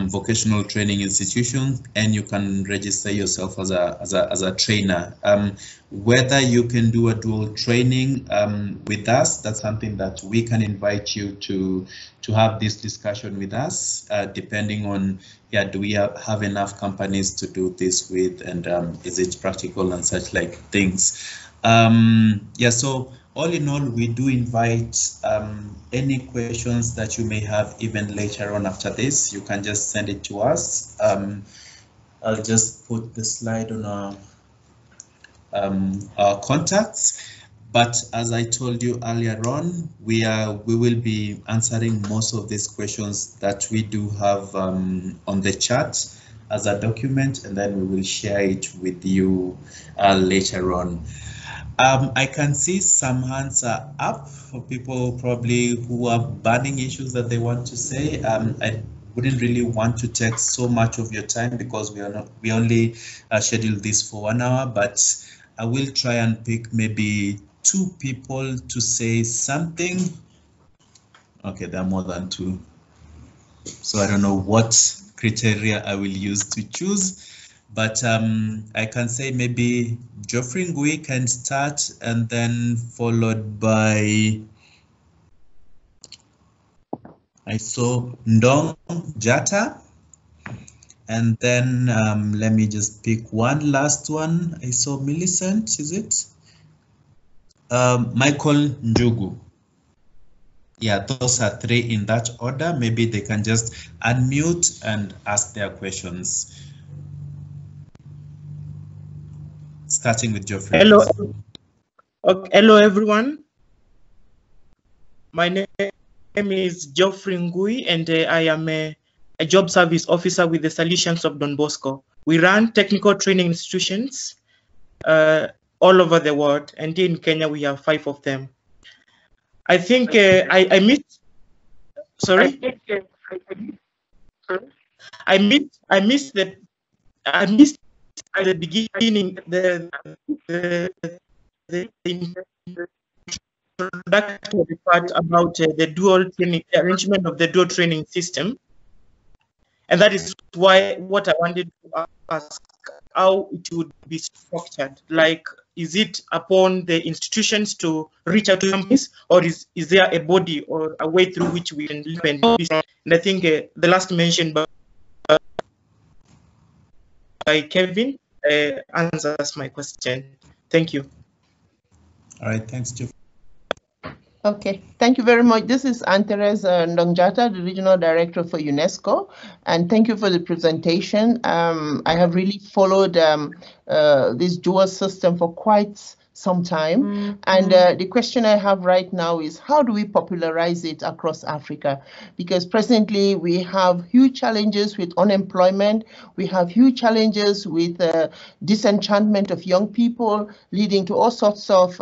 vocational training institution, and you can register yourself as a trainer. Whether you can do a dual training with us, that's something that we can invite you to have this discussion with us, depending on, yeah, do we have enough companies to do this with, and is it practical and such like things. Yeah, so all in all, we do invite any questions that you may have even later on after this. You can just send it to us. I'll just put the slide on our contacts. But as I told you earlier on, we will be answering most of these questions that we do have on the chat as a document, and then we will share it with you later on. I can see some hands are up for people probably who have burning issues that they want to say. I wouldn't really want to take so much of your time because we only scheduled this for 1 hour, but I will try and pick maybe 2 people to say something. Okay, there are more than 2. So I don't know what criteria I will use to choose. But I can say maybe Geoffrey Ngui can start, and then followed by, I saw Ndong Jata, and then let me just pick one last one. I saw Millicent, is it? Michael Njugu. Yeah, those are 3 in that order. Maybe they can just unmute and ask their questions. Starting with Geoffrey. Hello. Okay, hello, everyone. My name is Geoffrey Ngui, and I am a job service officer with the Salesians of Don Bosco. We run technical training institutions all over the world, and in Kenya we have 5 of them. I think I missed. Sorry. I missed at the beginning, the introductory part about the dual training, the arrangement of the dual training system. And that is why what I wanted to ask, how it would be structured. Like, is it upon the institutions to reach out to companies, or is there a body or a way through which we can live and do? And I think the last mention by Kevin answers my question. Thank you. All right, thanks, Jeff. Okay, thank you very much. This is Antares Ndongjata, the Regional Director for UNESCO, and thank you for the presentation. I have really followed this dual system for quite some time, and the question I have right now is, how do we popularize it across Africa? Because presently we have huge challenges with unemployment, we have huge challenges with disenchantment of young people, leading to all sorts of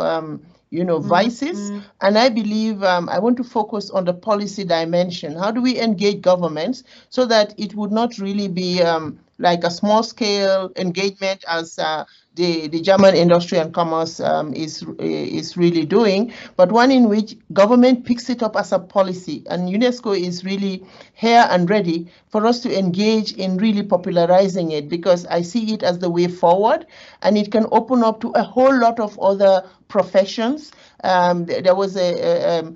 vices. And I believe I want to focus on the policy dimension. How do we engage governments so that it would not really be like a small scale engagement as the German Industry and Commerce is really doing, but one in which government picks it up as a policy, and UNESCO is really here and ready for us to engage in really popularizing it, because I see it as the way forward, and it can open up to a whole lot of other professions. There was a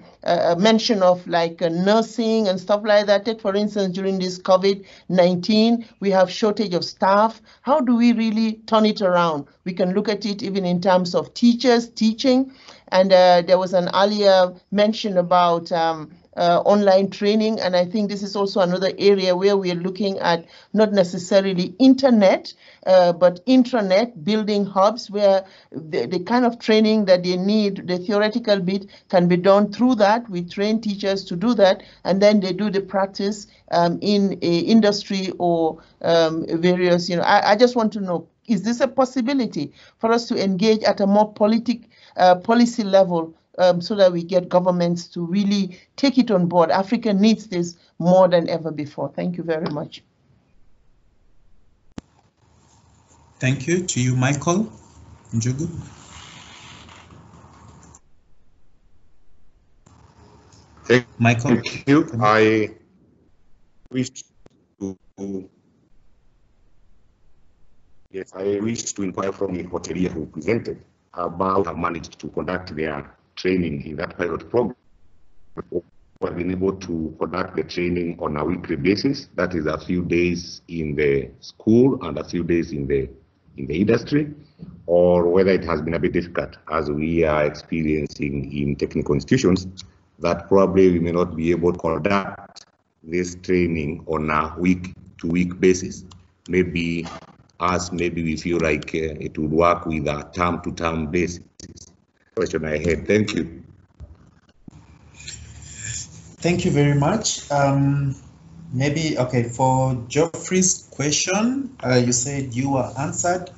mention of like nursing and stuff like that. Take, for instance, during this COVID-19, we have shortage of staff. How do we really turn it around? We can look at it even in terms of teachers teaching. And there was an earlier mention about online training, and I think this is also another area where we are looking at not necessarily internet, but intranet, building hubs where the kind of training that they need, the theoretical bit, can be done through that. We train teachers to do that, and then they do the practice in industry or various, I just want to know, is this a possibility for us to engage at a more policy level, so that we get governments to really take it on board? Africa needs this more than ever before. Thank you very much. Thank you. To you, Michael Njugu. Michael. Thank you. I wish to inquire from the hotelier who presented about how managed to conduct their training in that pilot program. We've been able to conduct the training on a weekly basis. That is a few days in the school and a few days in the industry, or whether it has been a bit difficult, as we are experiencing in technical institutions, that probably we may not be able to conduct this training on a week-to-week basis. Maybe we feel like it would work with a term-to-term basis. Question I had. Thank you. Thank you very much. Maybe, okay, for Geoffrey's question, you said you were answered,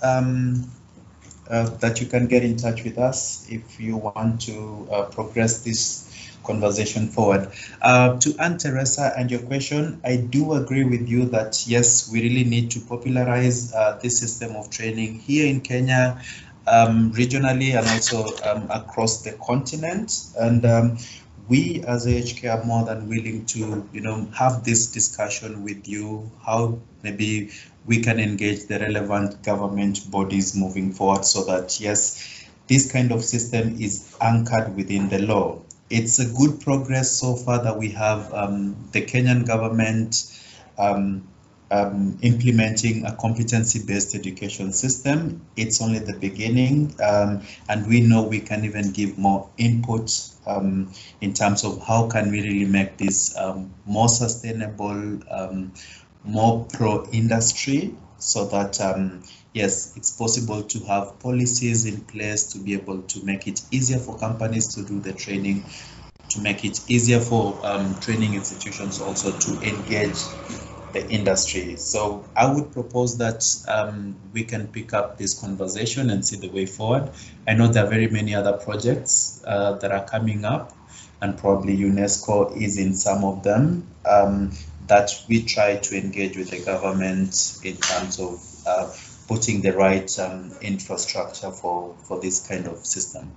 that you can get in touch with us if you want to progress this conversation forward. To Aunt Teresa and your question, I do agree with you that yes, we really need to popularize this system of training here in Kenya, regionally, and also across the continent. And we as AHK are more than willing to, have this discussion with you, how maybe we can engage the relevant government bodies moving forward, so that yes, this kind of system is anchored within the law. It's a good progress so far that we have the Kenyan government implementing a competency-based education system. It's only the beginning, and we know we can even give more input in terms of how can we really make this more sustainable, more pro-industry, so that yes, it's possible to have policies in place to be able to make it easier for companies to do the training, to make it easier for training institutions also to engage the industry. So I would propose that we can pick up this conversation and see the way forward. I know there are very many other projects that are coming up, and probably UNESCO is in some of them, that we try to engage with the government in terms of putting the right infrastructure for this kind of system.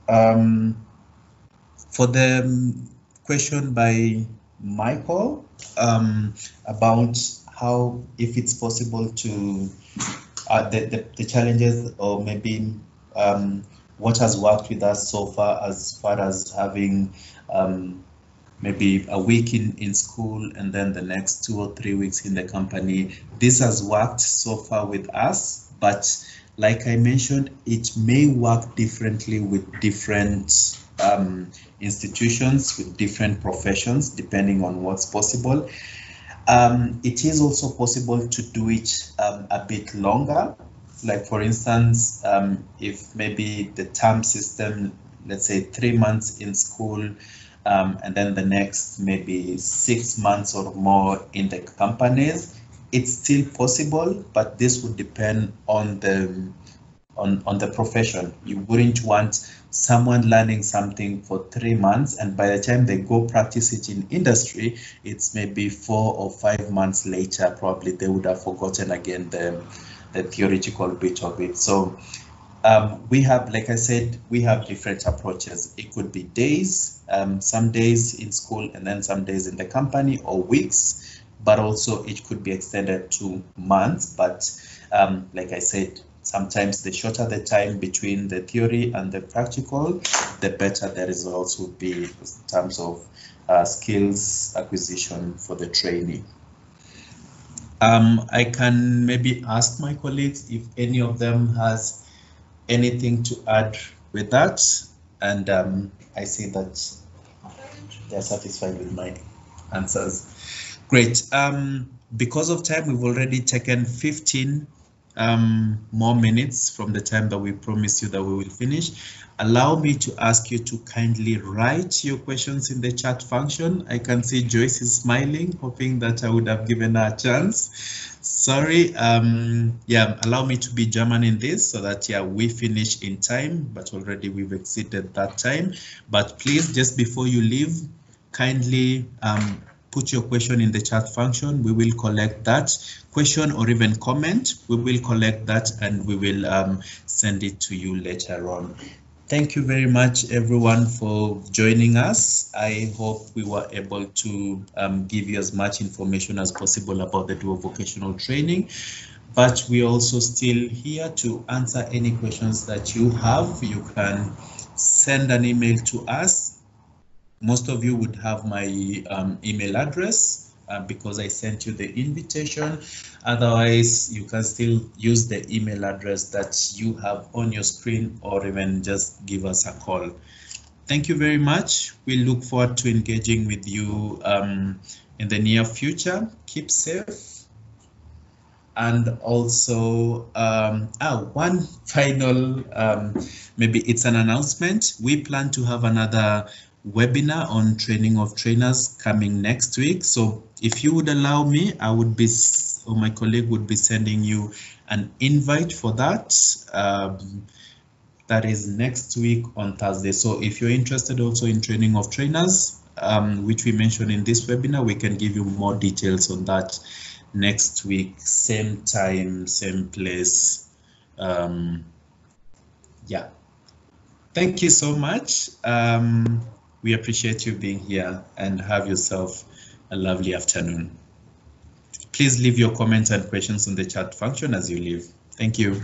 For the question by Michael about how, if it's possible to, the challenges, or maybe what has worked with us so far as having maybe a week in school and then the next 2 or 3 weeks in the company. This has worked so far with us, but like I mentioned, it may work differently with different institutions, with different professions, depending on what's possible. It is also possible to do it a bit longer. Like for instance, if maybe the term system, let's say 3 months in school, and then the next maybe 6 months or more in the companies, it's still possible, but this would depend on the profession. You wouldn't want someone learning something for 3 months, and by the time they go practice it in industry, it's maybe 4 or 5 months later, probably they would have forgotten again the theoretical bit of it. So we have, like I said, we have different approaches. It could be days, some days in school and then some days in the company, or weeks, but also it could be extended to months. But like I said, sometimes the shorter the time between the theory and the practical, the better the results would be in terms of skills acquisition for the trainee. I can maybe ask my colleagues if any of them has anything to add with that, and I see that they're satisfied with my answers. Great. Because of time, we've already taken 15 more minutes from the time that we promised you that we will finish. Allow me to ask you to kindly write your questions in the chat function. I can see Joyce is smiling, hoping that I would have given her a chance. Sorry, yeah, allow me to be German in this so that, yeah, we finish in time, but already we've exceeded that time. But please, just before you leave, kindly put your question in the chat function. We will collect that question, or even comment. We will collect that and we will send it to you later on. Thank you very much, everyone, for joining us. I hope we were able to give you as much information as possible about the dual vocational training, but we're also still here to answer any questions that you have. You can send an email to us. Most of you would have my email address because I sent you the invitation. Otherwise, you can still use the email address that you have on your screen, or even just give us a call. Thank you very much. We look forward to engaging with you in the near future. Keep safe. And also, one final, maybe it's an announcement. We plan to have another webinar on training of trainers coming next week. So if you would allow me, I would be, or my colleague would be sending you an invite for that. That is next week on Thursday. So if you're interested also in training of trainers, which we mentioned in this webinar, we can give you more details on that next week, same time, same place. Yeah. Thank you so much. We appreciate you being here, and have yourself a lovely afternoon. Please leave your comments and questions in the chat function as you leave. Thank you.